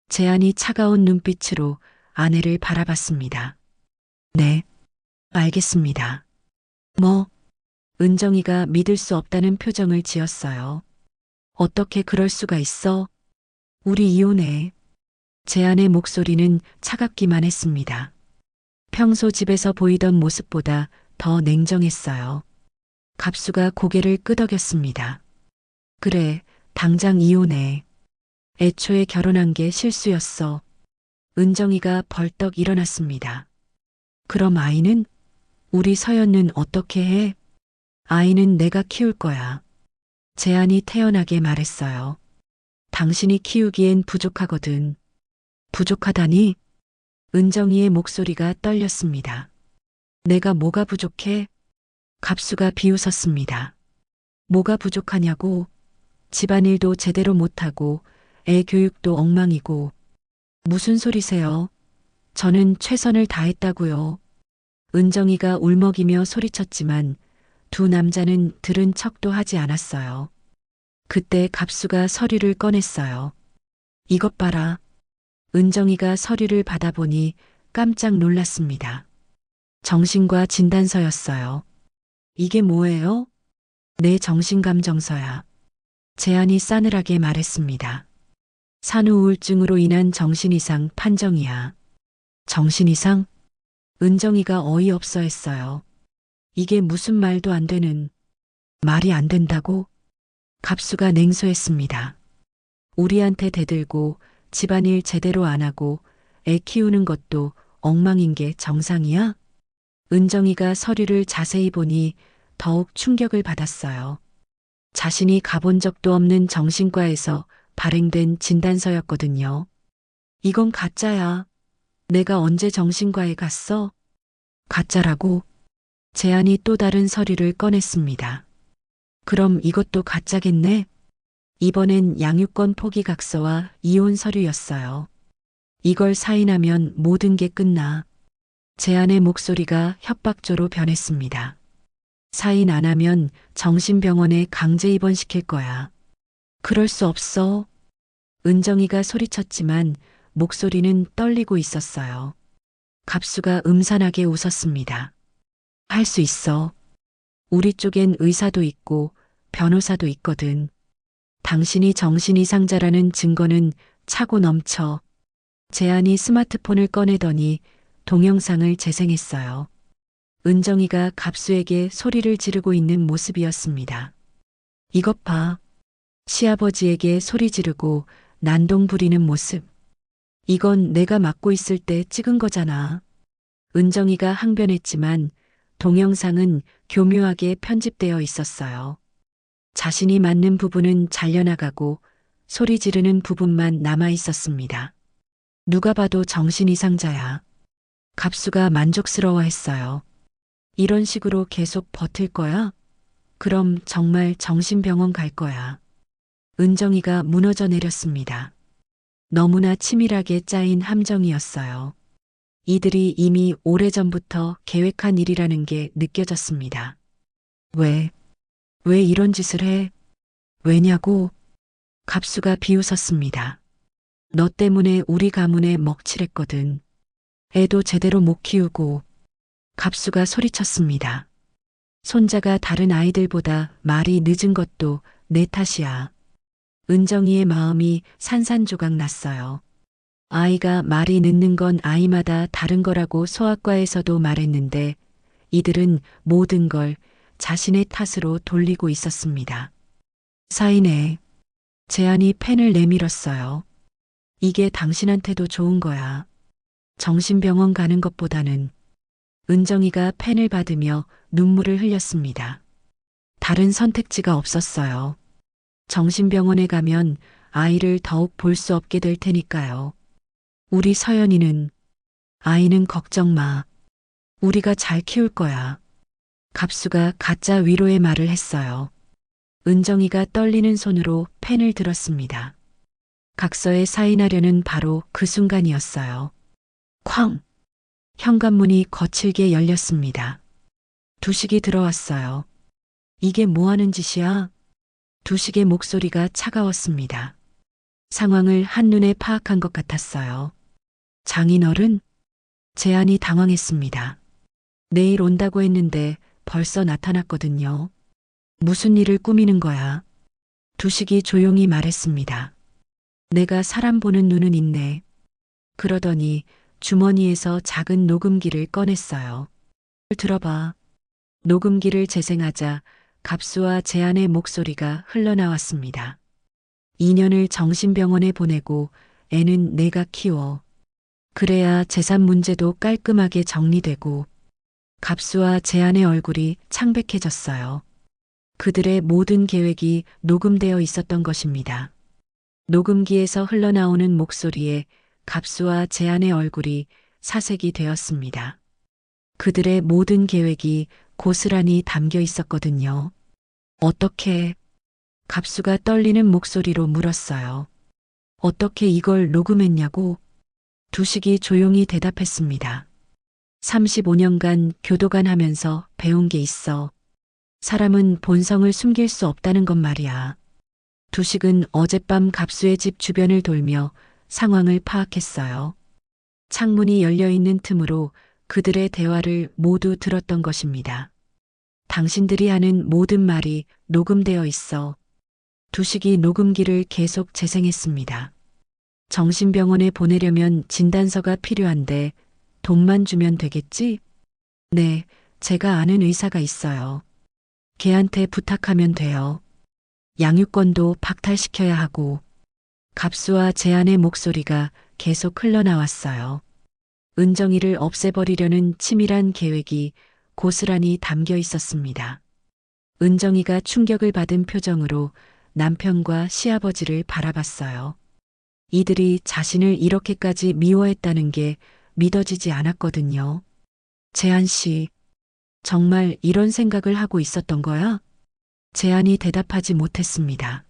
재한이 차가운 눈빛으로 아내를 바라봤습니다. 네, 알겠습니다. 뭐? 은정이가 믿을 수 없다는 표정을 지었어요. 어떻게 그럴 수가 있어? 우리 이혼해. 재한의 목소리는 차갑기만 했습니다. 평소 집에서 보이던 모습보다 더 냉정했어요. 갑수가 고개를 끄덕였습니다. 그래, 당장 이혼해. 애초에 결혼한 게 실수였어. 은정이가 벌떡 일어났습니다. 그럼 아이는? 우리 서연은 어떻게 해? 아이는 내가 키울 거야. 재한이 태연하게 말했어요. 당신이 키우기엔 부족하거든. 부족하다니? 은정이의 목소리가 떨렸습니다. 내가 뭐가 부족해? 갑수가 비웃었습니다. 뭐가 부족하냐고? 집안일도 제대로 못하고 애 교육도 엉망이고. 무슨 소리세요? 저는 최선을 다했다고요. 은정이가 울먹이며 소리쳤지만 두 남자는 들은 척도 하지 않았어요. 그때 갑수가 서류를 꺼냈어요. 이것 봐라. 은정이가 서류를 받아보니 깜짝 놀랐습니다. 정신과 진단서였어요. 이게 뭐예요? 내 정신감정서야. 재한이 싸늘하게 말했습니다. 산후우울증으로 인한 정신이상 판정이야. 정신이상? 은정이가 어이없어 했어요. 이게 무슨 말도 안 되는. 말이 안 된다고? 갑수가 냉소했습니다. 우리한테 대들고 집안일 제대로 안 하고 애 키우는 것도 엉망인 게 정상이야? 은정이가 서류를 자세히 보니 더욱 충격을 받았어요. 자신이 가본 적도 없는 정신과에서 발행된 진단서였거든요. 이건 가짜야. 내가 언제 정신과에 갔어? 가짜라고? 재한이 또 다른 서류를 꺼냈습니다. 그럼 이것도 가짜겠네? 이번엔 양육권 포기 각서와 이혼 서류였어요. 이걸 사인하면 모든 게 끝나. 재한의 목소리가 협박조로 변했습니다. 사인 안 하면 정신병원에 강제 입원시킬 거야. 그럴 수 없어. 은정이가 소리쳤지만 목소리는 떨리고 있었어요. 갑수가 음산하게 웃었습니다. 할 수 있어. 우리 쪽엔 의사도 있고 변호사도 있거든. 당신이 정신이상자라는 증거는 차고 넘쳐. 재한이 스마트폰을 꺼내더니 동영상을 재생했어요. 은정이가 갑수에게 소리를 지르고 있는 모습이었습니다. 이것 봐. 시아버지에게 소리 지르고 난동 부리는 모습. 이건 내가 맡고 있을 때 찍은 거잖아. 은정이가 항변했지만 동영상은 교묘하게 편집되어 있었어요. 자신이 맞는 부분은 잘려나가고 소리 지르는 부분만 남아 있었습니다. 누가 봐도 정신이상자야. 갑수가 만족스러워했어요. 이런 식으로 계속 버틸 거야? 그럼 정말 정신병원 갈 거야. 은정이가 무너져 내렸습니다. 너무나 치밀하게 짜인 함정이었어요. 이들이 이미 오래전부터 계획한 일이라는 게 느껴졌습니다. 왜, 왜 이런 짓을 해? 왜냐고? 갑수가 비웃었습니다. 너 때문에 우리 가문에 먹칠했거든. 애도 제대로 못 키우고. 갑수가 소리쳤습니다. 손자가 다른 아이들보다 말이 늦은 것도 내 탓이야. 은정이의 마음이 산산조각 났어요. 아이가 말이 늦는 건 아이마다 다른 거라고 소아과에서도 말했는데 이들은 모든 걸 자신의 탓으로 돌리고 있었습니다. 사인에 재한이 펜을 내밀었어요. 이게 당신한테도 좋은 거야. 정신병원 가는 것보다는. 은정이가 펜을 받으며 눈물을 흘렸습니다. 다른 선택지가 없었어요. 정신병원에 가면 아이를 더욱 볼 수 없게 될 테니까요. 우리 서연이는, 아이는 걱정 마. 우리가 잘 키울 거야. 갑수가 가짜 위로의 말을 했어요. 은정이가 떨리는 손으로 펜을 들었습니다. 각서에 사인하려는 바로 그 순간이었어요. 쾅! 현관문이 거칠게 열렸습니다. 두식이 들어왔어요. 이게 뭐 하는 짓이야? 두식의 목소리가 차가웠습니다. 상황을 한눈에 파악한 것 같았어요. 장인어른? 재한이 당황했습니다. 내일 온다고 했는데 벌써 나타났거든요. 무슨 일을 꾸미는 거야? 두식이 조용히 말했습니다. 내가 사람 보는 눈은 있네. 그러더니 주머니에서 작은 녹음기를 꺼냈어요. 들어봐. 녹음기를 재생하자 갑수와 재한의 목소리가 흘러나왔습니다. 2년을 정신병원에 보내고 애는 내가 키워. 그래야 재산 문제도 깔끔하게 정리되고. 갑수와 재한의 얼굴이 창백해졌어요. 그들의 모든 계획이 녹음되어 있었던 것입니다. 녹음기에서 흘러나오는 목소리에 갑수와 재한의 얼굴이 사색이 되었습니다. 그들의 모든 계획이 고스란히 담겨 있었거든요. 어떻게? 갑수가 떨리는 목소리로 물었어요. 어떻게 이걸 녹음했냐고? 두식이 조용히 대답했습니다. 35년간 교도관 하면서 배운 게 있어. 사람은 본성을 숨길 수 없다는 것 말이야. 두식은 어젯밤 갑수의 집 주변을 돌며 상황을 파악했어요. 창문이 열려있는 틈으로 그들의 대화를 모두 들었던 것입니다. 당신들이 하는 모든 말이 녹음되어 있어. 두식이 녹음기를 계속 재생했습니다. 정신병원에 보내려면 진단서가 필요한데 돈만 주면 되겠지? 네, 제가 아는 의사가 있어요. 걔한테 부탁하면 돼요. 양육권도 박탈시켜야 하고. 갑수와 재한의 목소리가 계속 흘러나왔어요. 은정이를 없애버리려는 치밀한 계획이 고스란히 담겨 있었습니다. 은정이가 충격을 받은 표정으로 남편과 시아버지를 바라봤어요. 이들이 자신을 이렇게까지 미워했다는 게 믿어지지 않았거든요. 재한 씨, 정말 이런 생각을 하고 있었던 거야? 재한이 대답하지 못했습니다.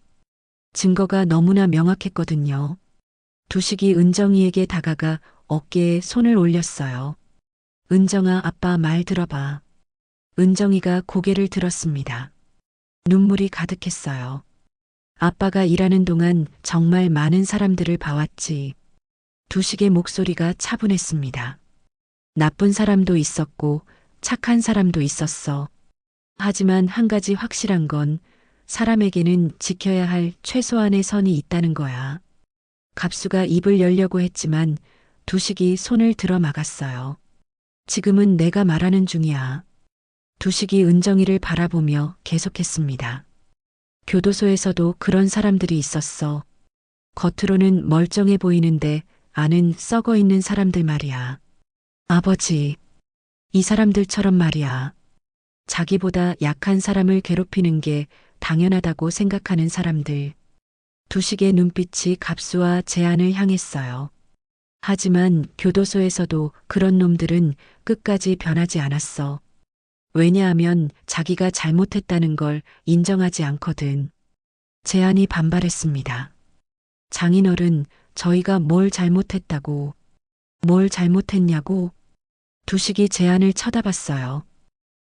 증거가 너무나 명확했거든요. 두식이 은정이에게 다가가 어깨에 손을 올렸어요. 은정아, 아빠 말 들어봐. 은정이가 고개를 들었습니다. 눈물이 가득했어요. 아빠가 일하는 동안 정말 많은 사람들을 봐왔지. 두식의 목소리가 차분했습니다. 나쁜 사람도 있었고 착한 사람도 있었어. 하지만 한 가지 확실한 건 사람에게는 지켜야 할 최소한의 선이 있다는 거야. 갑수가 입을 열려고 했지만 두식이 손을 들어 막았어요. 지금은 내가 말하는 중이야. 두식이 은정이를 바라보며 계속했습니다. 교도소에서도 그런 사람들이 있었어. 겉으로는 멀쩡해 보이는데 안은 썩어 있는 사람들 말이야. 아버지, 이 사람들처럼 말이야. 자기보다 약한 사람을 괴롭히는 게 당연하다고 생각하는 사람들. 두식의 눈빛이 갑수와 재한을 향했어요. 하지만 교도소에서도 그런 놈들은 끝까지 변하지 않았어. 왜냐하면 자기가 잘못했다는 걸 인정하지 않거든. 재한이 반발했습니다. 장인어른, 저희가 뭘 잘못했다고, 뭘 잘못했냐고. 두식이 재한을 쳐다봤어요.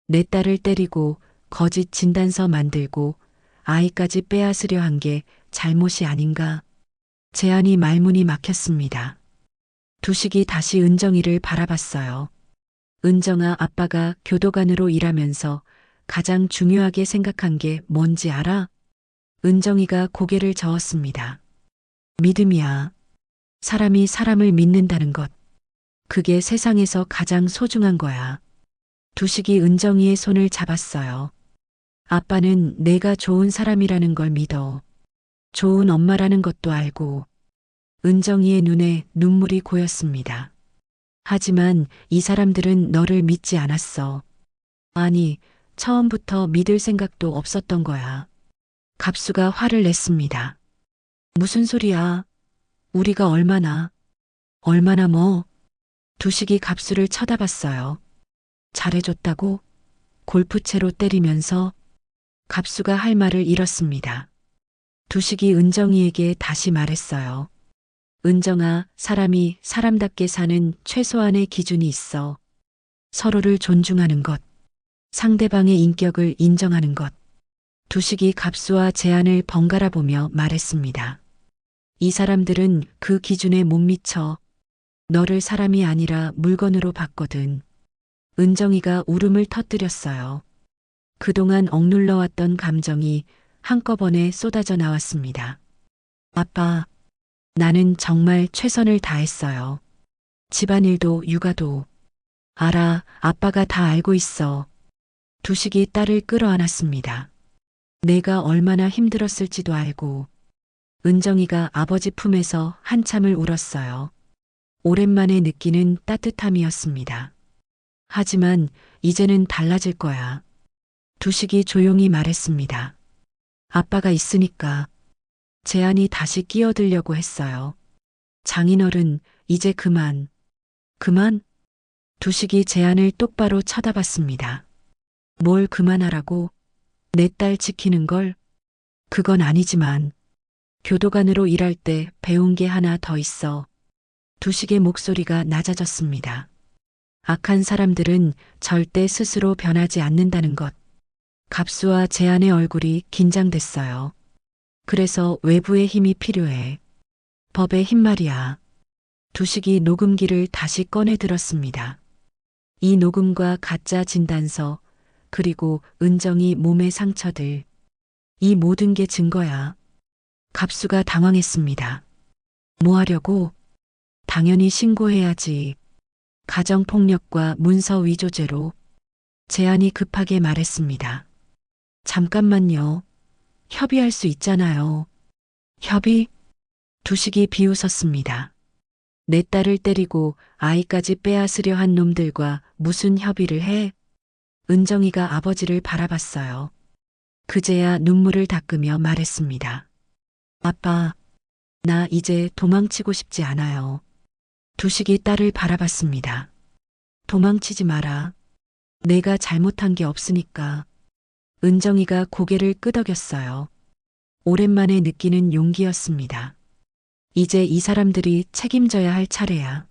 내 딸을 때리고 거짓 진단서 만들고 아이까지 빼앗으려 한 게 잘못이 아닌가. 재한이 말문이 막혔습니다. 두식이 다시 은정이를 바라봤어요. 은정아, 아빠가 교도관으로 일하면서 가장 중요하게 생각한 게 뭔지 알아? 은정이가 고개를 저었습니다. 믿음이야. 사람이 사람을 믿는다는 것. 그게 세상에서 가장 소중한 거야. 두식이 은정이의 손을 잡았어요. 아빠는 내가 좋은 사람이라는 걸 믿어. 좋은 엄마라는 것도 알고. 은정이의 눈에 눈물이 고였습니다. 하지만 이 사람들은 너를 믿지 않았어. 아니, 처음부터 믿을 생각도 없었던 거야. 갑수가 화를 냈습니다. 무슨 소리야? 우리가 얼마나 뭐? 두식이 갑수를 쳐다봤어요. 잘해줬다고? 골프채로 때리면서 갑수가 할 말을 잃었습니다. 두식이 은정이에게 다시 말했어요. 은정아, 사람이 사람답게 사는 최소한의 기준이 있어. 서로를 존중하는 것, 상대방의 인격을 인정하는 것. 두식이 갑수와 재한을 번갈아 보며 말했습니다. 이 사람들은 그 기준에 못 미쳐. 너를 사람이 아니라 물건으로 봤거든. 은정이가 울음을 터뜨렸어요. 그동안 억눌러왔던 감정이 한꺼번에 쏟아져 나왔습니다. 아빠, 나는 정말 최선을 다했어요. 집안일도 육아도. 알아, 아빠가 다 알고 있어. 두식이 딸을 끌어안았습니다. 내가 얼마나 힘들었을지도 알고. 은정이가 아버지 품에서 한참을 울었어요. 오랜만에 느끼는 따뜻함이었습니다. 하지만 이제는 달라질 거야. 두식이 조용히 말했습니다. 아빠가 있으니까. 재한이 다시 끼어들려고 했어요. 장인어른, 이제 그만. 그만? 두식이 재한을 똑바로 쳐다봤습니다. 뭘 그만하라고? 내 딸 지키는 걸? 그건 아니지만. 교도관으로 일할 때 배운 게 하나 더 있어. 두식의 목소리가 낮아졌습니다. 악한 사람들은 절대 스스로 변하지 않는다는 것. 갑수와 재한의 얼굴이 긴장됐어요. 그래서 외부의 힘이 필요해. 법의 힘 말이야. 두식이 녹음기를 다시 꺼내 들었습니다. 이 녹음과 가짜 진단서, 그리고 은정이 몸의 상처들. 이 모든 게 증거야. 갑수가 당황했습니다. 뭐 하려고? 당연히 신고해야지. 가정폭력과 문서 위조죄로. 재한이 급하게 말했습니다. 잠깐만요. 협의할 수 있잖아요. 협의? 두식이 비웃었습니다. 내 딸을 때리고 아이까지 빼앗으려 한 놈들과 무슨 협의를 해? 은정이가 아버지를 바라봤어요. 그제야 눈물을 닦으며 말했습니다. 아빠, 나 이제 도망치고 싶지 않아요. 두식이 딸을 바라봤습니다. 도망치지 마라. 내가 잘못한 게 없으니까. 은정이가 고개를 끄덕였어요. 오랜만에 느끼는 용기였습니다. 이제 이 사람들이 책임져야 할 차례야.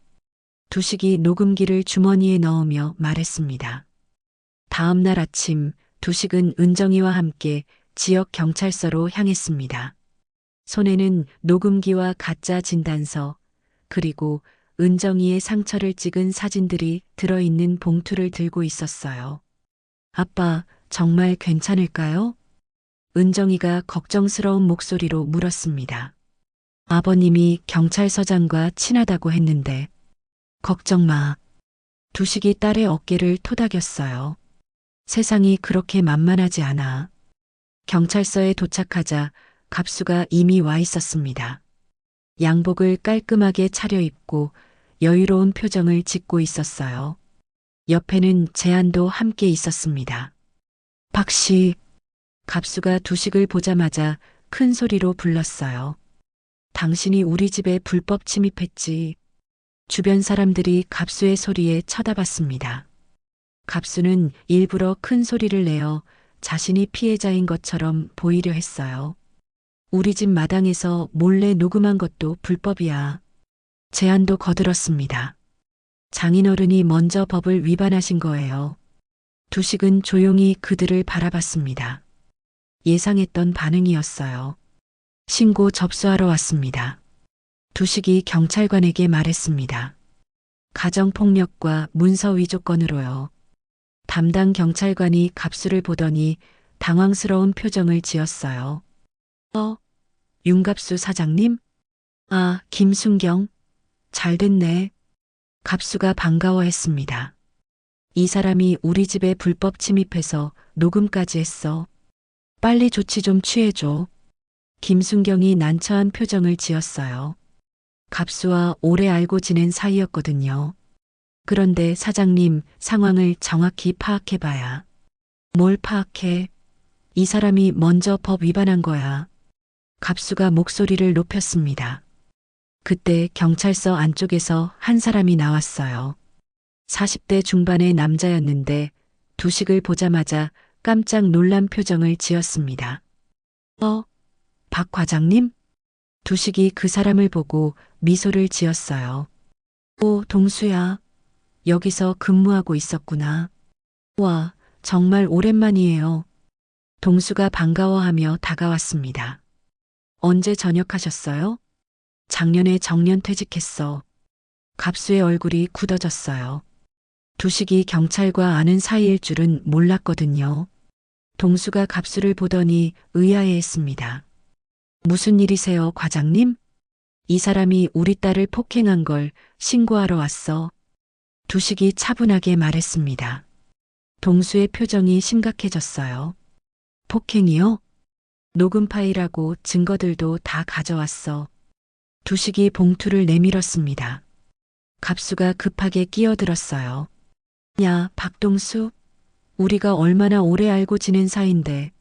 두식이 녹음기를 주머니에 넣으며 말했습니다. 다음 날 아침, 두식은 은정이와 함께 지역 경찰서로 향했습니다. 손에는 녹음기와 가짜 진단서, 그리고 은정이의 상처를 찍은 사진들이 들어있는 봉투를 들고 있었어요. 아빠, 정말 괜찮을까요? 은정이가 걱정스러운 목소리로 물었습니다. 아버님이 경찰서장과 친하다고 했는데. 걱정 마. 두식이 딸의 어깨를 토닥였어요. 세상이 그렇게 만만하지 않아. 경찰서에 도착하자 갑수가 이미 와 있었습니다. 양복을 깔끔하게 차려입고 여유로운 표정을 짓고 있었어요. 옆에는 재한도 함께 있었습니다. 박씨, 갑수가 두식을 보자마자 큰 소리로 불렀어요. 당신이 우리 집에 불법 침입했지. 주변 사람들이 갑수의 소리에 쳐다봤습니다. 갑수는 일부러 큰 소리를 내어 자신이 피해자인 것처럼 보이려 했어요. 우리 집 마당에서 몰래 녹음한 것도 불법이야. 제안도 거들었습니다. 장인어른이 먼저 법을 위반하신 거예요. 두식은 조용히 그들을 바라봤습니다. 예상했던 반응이었어요. 신고 접수하러 왔습니다. 두식이 경찰관에게 말했습니다. 가정폭력과 문서 위조 건으로요. 담당 경찰관이 갑수를 보더니 당황스러운 표정을 지었어요. 윤갑수 사장님? 아, 김순경. 잘 됐네. 갑수가 반가워했습니다. 이 사람이 우리 집에 불법 침입해서 녹음까지 했어. 빨리 조치 좀 취해줘. 김순경이 난처한 표정을 지었어요. 갑수와 오래 알고 지낸 사이였거든요. 그런데 사장님, 상황을 정확히 파악해봐야. 뭘 파악해? 이 사람이 먼저 법 위반한 거야. 갑수가 목소리를 높였습니다. 그때 경찰서 안쪽에서 한 사람이 나왔어요. 40대 중반의 남자였는데 두식을 보자마자 깜짝 놀란 표정을 지었습니다. 박 과장님? 두식이 그 사람을 보고 미소를 지었어요. 오, 동수야. 여기서 근무하고 있었구나. 와, 정말 오랜만이에요. 동수가 반가워하며 다가왔습니다. 언제 전역하셨어요? 작년에 정년퇴직했어. 갑수의 얼굴이 굳어졌어요. 두식이 경찰과 아는 사이일 줄은 몰랐거든요. 동수가 갑수를 보더니 의아해했습니다. 무슨 일이세요, 과장님? 이 사람이 우리 딸을 폭행한 걸 신고하러 왔어. 두식이 차분하게 말했습니다. 동수의 표정이 심각해졌어요. 폭행이요? 녹음 파일하고 증거들도 다 가져왔어. 두식이 봉투를 내밀었습니다. 갑수가 급하게 끼어들었어요. 야, 박동수. 우리가 얼마나 오래 알고 지낸 사이인데.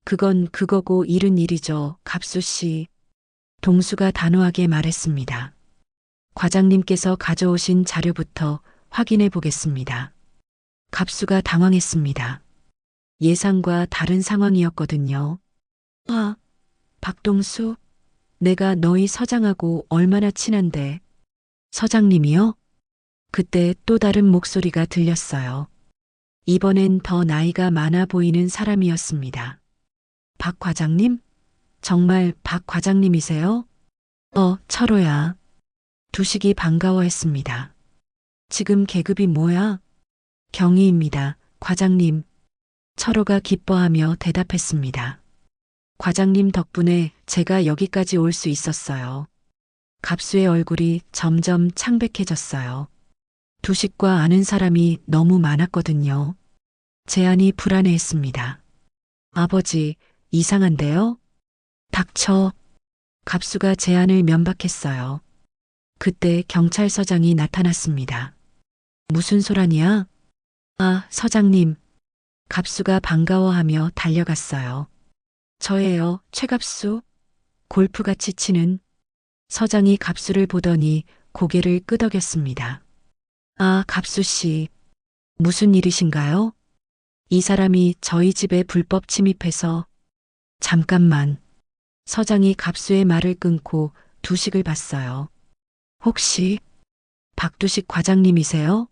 그건 그거고 일은 일이죠, 갑수 씨. 동수가 단호하게 말했습니다. 과장님께서 가져오신 자료부터 확인해 보겠습니다. 갑수가 당황했습니다. 예상과 다른 상황이었거든요. 박동수, 내가 너희 서장하고 얼마나 친한데. 서장님이요? 그때 또 다른 목소리가 들렸어요. 이번엔 더 나이가 많아 보이는 사람이었습니다. 박 과장님? 정말 박 과장님이세요? 철호야. 두식이 반가워했습니다. 지금 계급이 뭐야? 경위입니다, 과장님. 철호가 기뻐하며 대답했습니다. 과장님 덕분에 제가 여기까지 올 수 있었어요. 갑수의 얼굴이 점점 창백해졌어요. 두식과 아는 사람이 너무 많았거든요. 제안이 불안해했습니다. 아버지, 이상한데요? 닥쳐. 갑수가 제안을 면박했어요. 그때 경찰서장이 나타났습니다. 무슨 소란이야? 아, 서장님. 갑수가 반가워하며 달려갔어요. 저예요, 최갑수. 골프같이 치는. 서장이 갑수를 보더니 고개를 끄덕였습니다. 아, 갑수 씨. 무슨 일이신가요? 이 사람이 저희 집에 불법 침입해서. 잠깐만. 서장이 갑수의 말을 끊고 두식을 봤어요. 혹시 박두식 과장님이세요?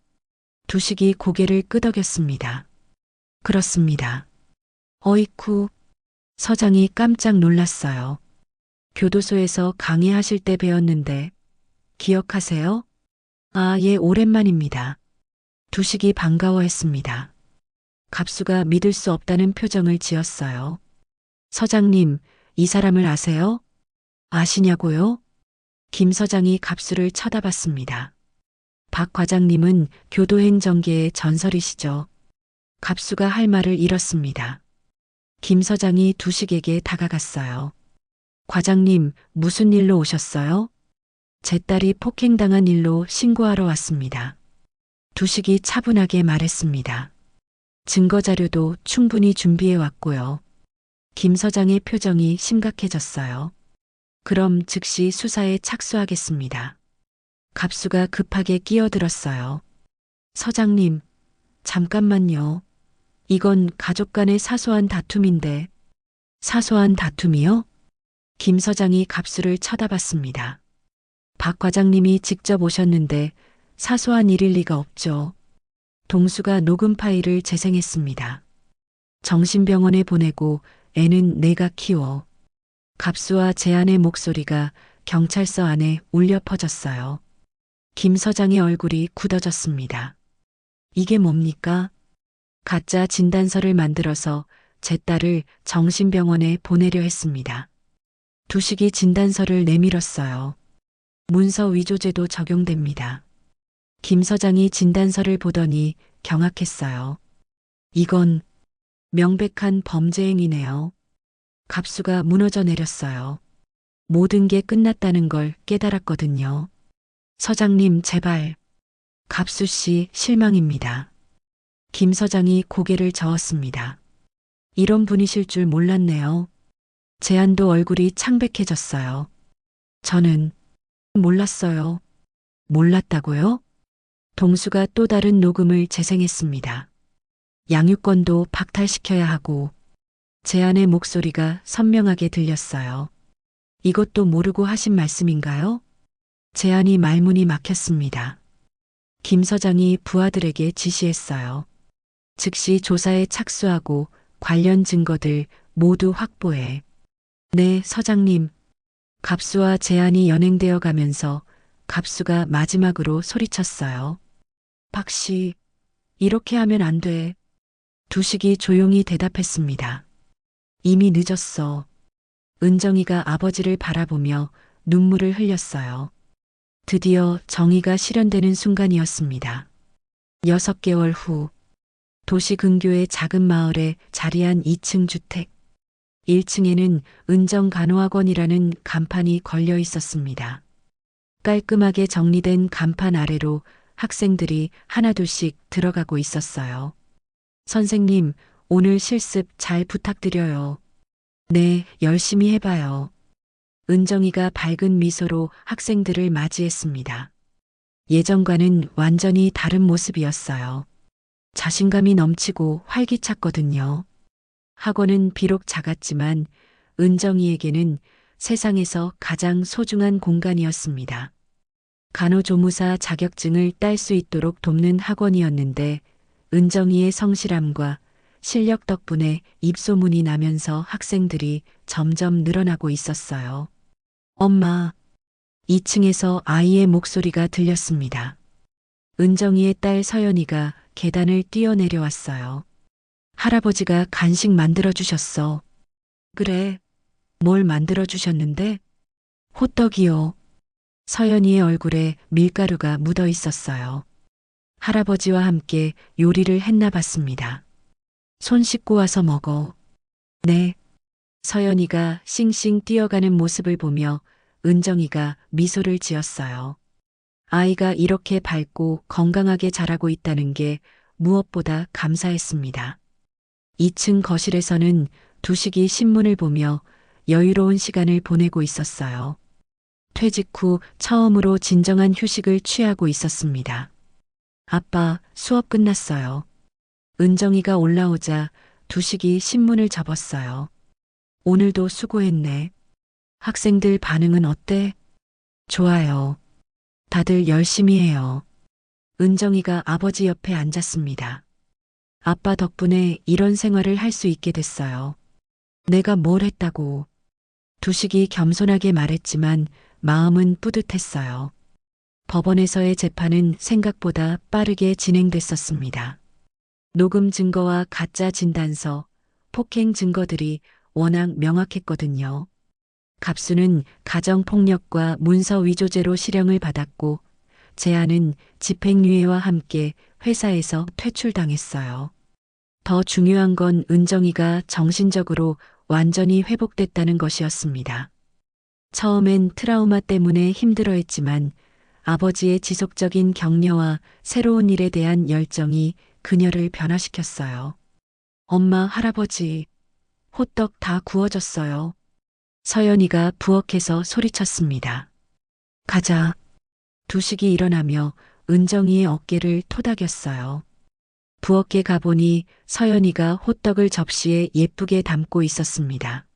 두식이 고개를 끄덕였습니다. 그렇습니다. 어이쿠. 서장이 깜짝 놀랐어요. 교도소에서 강의하실 때 배웠는데 기억하세요? 아, 예, 오랜만입니다. 두식이 반가워했습니다. 갑수가 믿을 수 없다는 표정을 지었어요. 서장님, 이 사람을 아세요? 아시냐고요? 김 서장이 갑수를 쳐다봤습니다. 박 과장님은 교도행정계의 전설이시죠. 갑수가 할 말을 잃었습니다. 김 서장이 두식에게 다가갔어요. 과장님, 무슨 일로 오셨어요? 제 딸이 폭행당한 일로 신고하러 왔습니다. 두식이 차분하게 말했습니다. 증거 자료도 충분히 준비해 왔고요. 김 서장의 표정이 심각해졌어요. 그럼 즉시 수사에 착수하겠습니다. 갑수가 급하게 끼어들었어요. 서장님, 잠깐만요. 이건 가족 간의 사소한 다툼인데. 사소한 다툼이요? 김 서장이 갑수를 쳐다봤습니다. 박 과장님이 직접 오셨는데 사소한 일일 리가 없죠. 동수가 녹음 파일을 재생했습니다. 정신병원에 보내고 애는 내가 키워. 갑수와 제안의 목소리가 경찰서 안에 울려 퍼졌어요. 김 서장의 얼굴이 굳어졌습니다. 이게 뭡니까? 가짜 진단서를 만들어서 제 딸을 정신병원에 보내려 했습니다. 두식이 진단서를 내밀었어요. 문서 위조죄도 적용됩니다. 김 서장이 진단서를 보더니 경악했어요. 이건 명백한 범죄 행위네요. 갑수가 무너져 내렸어요. 모든 게 끝났다는 걸 깨달았거든요. 서장님, 제발. 갑수 씨, 실망입니다. 김 서장이 고개를 저었습니다. 이런 분이실 줄 몰랐네요. 제안도 얼굴이 창백해졌어요. 저는 몰랐어요. 몰랐다고요? 동수가 또 다른 녹음을 재생했습니다. 양육권도 박탈시켜야 하고 제안의 목소리가 선명하게 들렸어요. 이것도 모르고 하신 말씀인가요? 제안이 말문이 막혔습니다. 김 서장이 부하들에게 지시했어요. 즉시 조사에 착수하고 관련 증거들 모두 확보해. 네, 서장님. 갑수와 제안이 연행되어 가면서 갑수가 마지막으로 소리쳤어요. 박 씨, 이렇게 하면 안 돼. 두식이 조용히 대답했습니다. 이미 늦었어. 은정이가 아버지를 바라보며 눈물을 흘렸어요. 드디어 정의가 실현되는 순간이었습니다. 6개월 후, 도시 근교의 작은 마을에 자리한 2층 주택. 1층에는 은정간호학원이라는 간판이 걸려 있었습니다. 깔끔하게 정리된 간판 아래로 학생들이 하나둘씩 들어가고 있었어요. 선생님, 오늘 실습 잘 부탁드려요. 네, 열심히 해봐요. 은정이가 밝은 미소로 학생들을 맞이했습니다. 예전과는 완전히 다른 모습이었어요. 자신감이 넘치고 활기찼거든요. 학원은 비록 작았지만 은정이에게는 세상에서 가장 소중한 공간이었습니다. 간호조무사 자격증을 딸 수 있도록 돕는 학원이었는데 은정이의 성실함과 실력 덕분에 입소문이 나면서 학생들이 점점 늘어나고 있었어요. 엄마, 2층에서 아이의 목소리가 들렸습니다. 은정이의 딸 서연이가 계단을 뛰어내려왔어요. 할아버지가 간식 만들어주셨어. 그래, 뭘 만들어주셨는데? 호떡이요. 서연이의 얼굴에 밀가루가 묻어 있었어요. 할아버지와 함께 요리를 했나 봤습니다. 손 씻고 와서 먹어. 네. 서연이가 싱싱 뛰어가는 모습을 보며 은정이가 미소를 지었어요. 아이가 이렇게 밝고 건강하게 자라고 있다는 게 무엇보다 감사했습니다. 2층 거실에서는 두식이 신문을 보며 여유로운 시간을 보내고 있었어요. 퇴직 후 처음으로 진정한 휴식을 취하고 있었습니다. 아빠, 수업 끝났어요. 은정이가 올라오자 두식이 신문을 접었어요. 오늘도 수고했네. 학생들 반응은 어때? 좋아요. 다들 열심히 해요. 은정이가 아버지 옆에 앉았습니다. 아빠 덕분에 이런 생활을 할 수 있게 됐어요. 내가 뭘 했다고. 두식이 겸손하게 말했지만 마음은 뿌듯했어요. 법원에서의 재판은 생각보다 빠르게 진행됐었습니다. 녹음 증거와 가짜 진단서, 폭행 증거들이 워낙 명확했거든요. 갑수는 가정폭력과 문서 위조죄로 실형을 받았고 제안은 집행유예와 함께 회사에서 퇴출당했어요. 더 중요한 건 은정이가 정신적으로 완전히 회복됐다는 것이었습니다. 처음엔 트라우마 때문에 힘들어했지만 아버지의 지속적인 격려와 새로운 일에 대한 열정이 그녀를 변화시켰어요. 엄마, 할아버지, 호떡 다 구워졌어요. 서연이가 부엌에서 소리쳤습니다. 가자. 두식이 일어나며 은정이의 어깨를 토닥였어요. 부엌에 가보니 서연이가 호떡을 접시에 예쁘게 담고 있었습니다.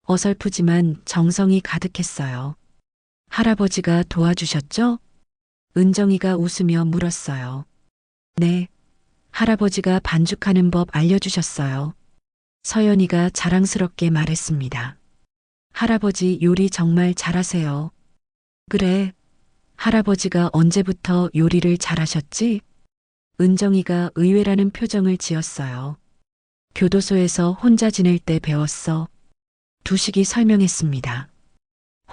어설프지만 정성이 가득했어요. 할아버지가 도와주셨죠? 은정이가 웃으며 물었어요. 네, 할아버지가 반죽하는 법 알려주셨어요. 서연이가 자랑스럽게 말했습니다. 할아버지 요리 정말 잘하세요. 그래, 할아버지가 언제부터 요리를 잘하셨지? 은정이가 의외라는 표정을 지었어요. 교도소에서 혼자 지낼 때 배웠어. 두식이 설명했습니다.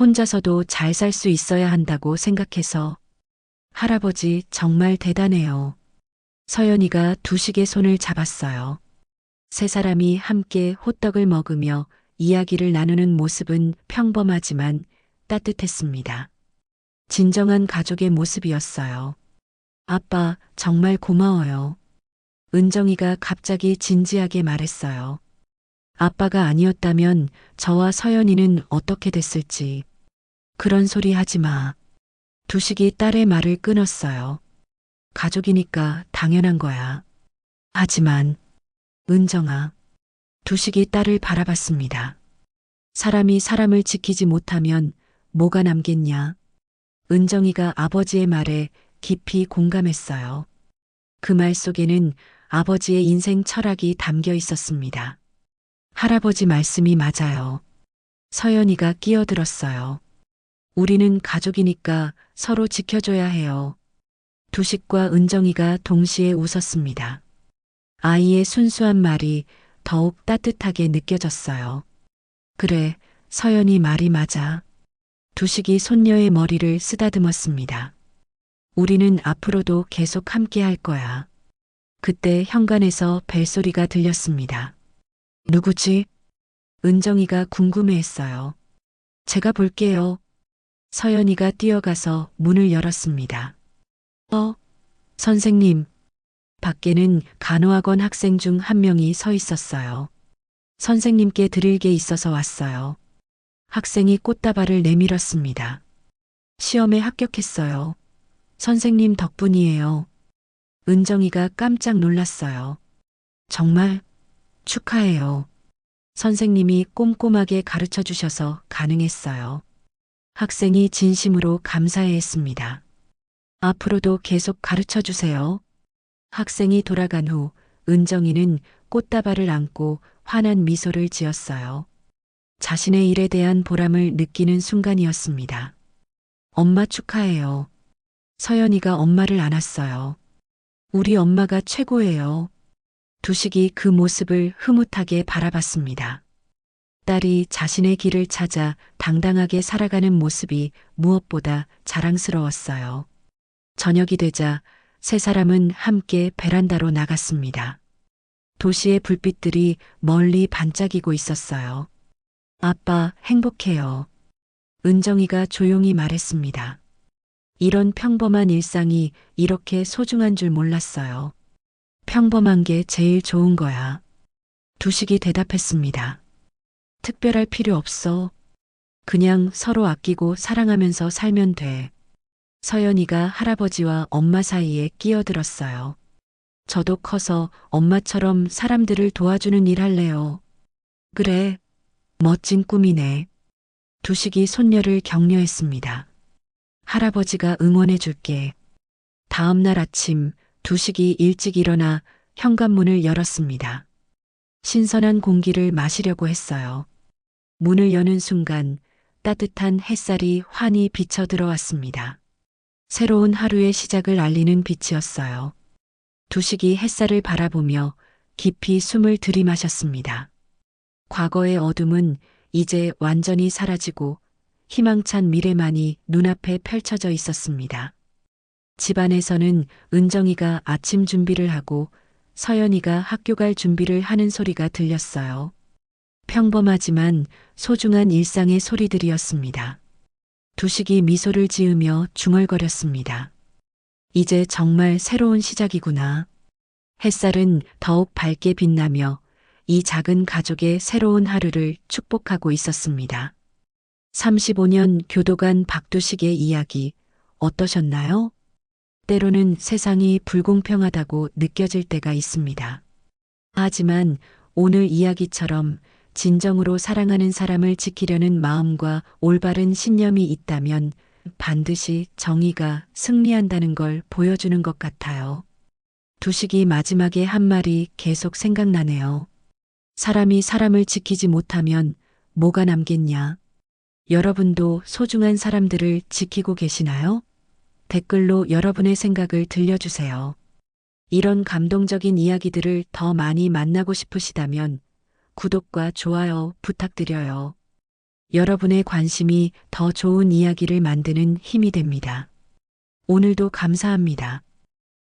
혼자서도 잘 살 수 있어야 한다고 생각해서. 할아버지 정말 대단해요. 서연이가 두식의 손을 잡았어요. 세 사람이 함께 호떡을 먹으며 이야기를 나누는 모습은 평범하지만 따뜻했습니다. 진정한 가족의 모습이었어요. 아빠, 정말 고마워요. 은정이가 갑자기 진지하게 말했어요. 아빠가 아니었다면 저와 서연이는 어떻게 됐을지. 그런 소리 하지 마. 두식이 딸의 말을 끊었어요. 가족이니까 당연한 거야. 하지만, 은정아. 두식이 딸을 바라봤습니다. 사람이 사람을 지키지 못하면 뭐가 남겠냐. 은정이가 아버지의 말에 깊이 공감했어요. 그 말 속에는 아버지의 인생 철학이 담겨 있었습니다. 할아버지 말씀이 맞아요. 서연이가 끼어들었어요. 우리는 가족이니까 서로 지켜줘야 해요. 두식과 은정이가 동시에 웃었습니다. 아이의 순수한 말이 더욱 따뜻하게 느껴졌어요. 그래, 서연이 말이 맞아. 두식이 손녀의 머리를 쓰다듬었습니다. 우리는 앞으로도 계속 함께 할 거야. 그때 현관에서 벨소리가 들렸습니다. 누구지? 은정이가 궁금해했어요. 제가 볼게요. 서연이가 뛰어가서 문을 열었습니다. 선생님. 밖에는 간호학원 학생 중 한 명이 서 있었어요. 선생님께 드릴 게 있어서 왔어요. 학생이 꽃다발을 내밀었습니다. 시험에 합격했어요. 선생님 덕분이에요. 은정이가 깜짝 놀랐어요. 정말 축하해요. 선생님이 꼼꼼하게 가르쳐 주셔서 가능했어요. 학생이 진심으로 감사해했습니다. 앞으로도 계속 가르쳐 주세요. 학생이 돌아간 후 은정이는 꽃다발을 안고 환한 미소를 지었어요. 자신의 일에 대한 보람을 느끼는 순간이었습니다. 엄마 축하해요. 서연이가 엄마를 안았어요. 우리 엄마가 최고예요. 두식이 그 모습을 흐뭇하게 바라봤습니다. 딸이 자신의 길을 찾아 당당하게 살아가는 모습이 무엇보다 자랑스러웠어요. 저녁이 되자 세 사람은 함께 베란다로 나갔습니다. 도시의 불빛들이 멀리 반짝이고 있었어요. 아빠, 행복해요. 은정이가 조용히 말했습니다. 이런 평범한 일상이 이렇게 소중한 줄 몰랐어요. 평범한 게 제일 좋은 거야. 두식이 대답했습니다. 특별할 필요 없어. 그냥 서로 아끼고 사랑하면서 살면 돼. 서연이가 할아버지와 엄마 사이에 끼어들었어요. 저도 커서 엄마처럼 사람들을 도와주는 일 할래요. 그래, 멋진 꿈이네. 두식이 손녀를 격려했습니다. 할아버지가 응원해 줄게. 다음 날 아침 두식이 일찍 일어나 현관문을 열었습니다. 신선한 공기를 마시려고 했어요. 문을 여는 순간 따뜻한 햇살이 환히 비쳐 들어왔습니다. 새로운 하루의 시작을 알리는 빛이었어요. 두식이 햇살을 바라보며 깊이 숨을 들이마셨습니다. 과거의 어둠은 이제 완전히 사라지고 희망찬 미래만이 눈앞에 펼쳐져 있었습니다. 집안에서는 은정이가 아침 준비를 하고 서연이가 학교 갈 준비를 하는 소리가 들렸어요. 평범하지만 소중한 일상의 소리들이었습니다. 두식이 미소를 지으며 중얼거렸습니다. 이제 정말 새로운 시작이구나. 햇살은 더욱 밝게 빛나며 이 작은 가족의 새로운 하루를 축복하고 있었습니다. 35년 교도관 박두식의 이야기 어떠셨나요? 때로는 세상이 불공평하다고 느껴질 때가 있습니다. 하지만 오늘 이야기처럼 진정으로 사랑하는 사람을 지키려는 마음과 올바른 신념이 있다면 반드시 정의가 승리한다는 걸 보여주는 것 같아요. 두식이 마지막에 한 말이 계속 생각나네요. 사람이 사람을 지키지 못하면 뭐가 남겠냐? 여러분도 소중한 사람들을 지키고 계시나요? 댓글로 여러분의 생각을 들려주세요. 이런 감동적인 이야기들을 더 많이 만나고 싶으시다면 구독과 좋아요 부탁드려요. 여러분의 관심이 더 좋은 이야기를 만드는 힘이 됩니다. 오늘도 감사합니다.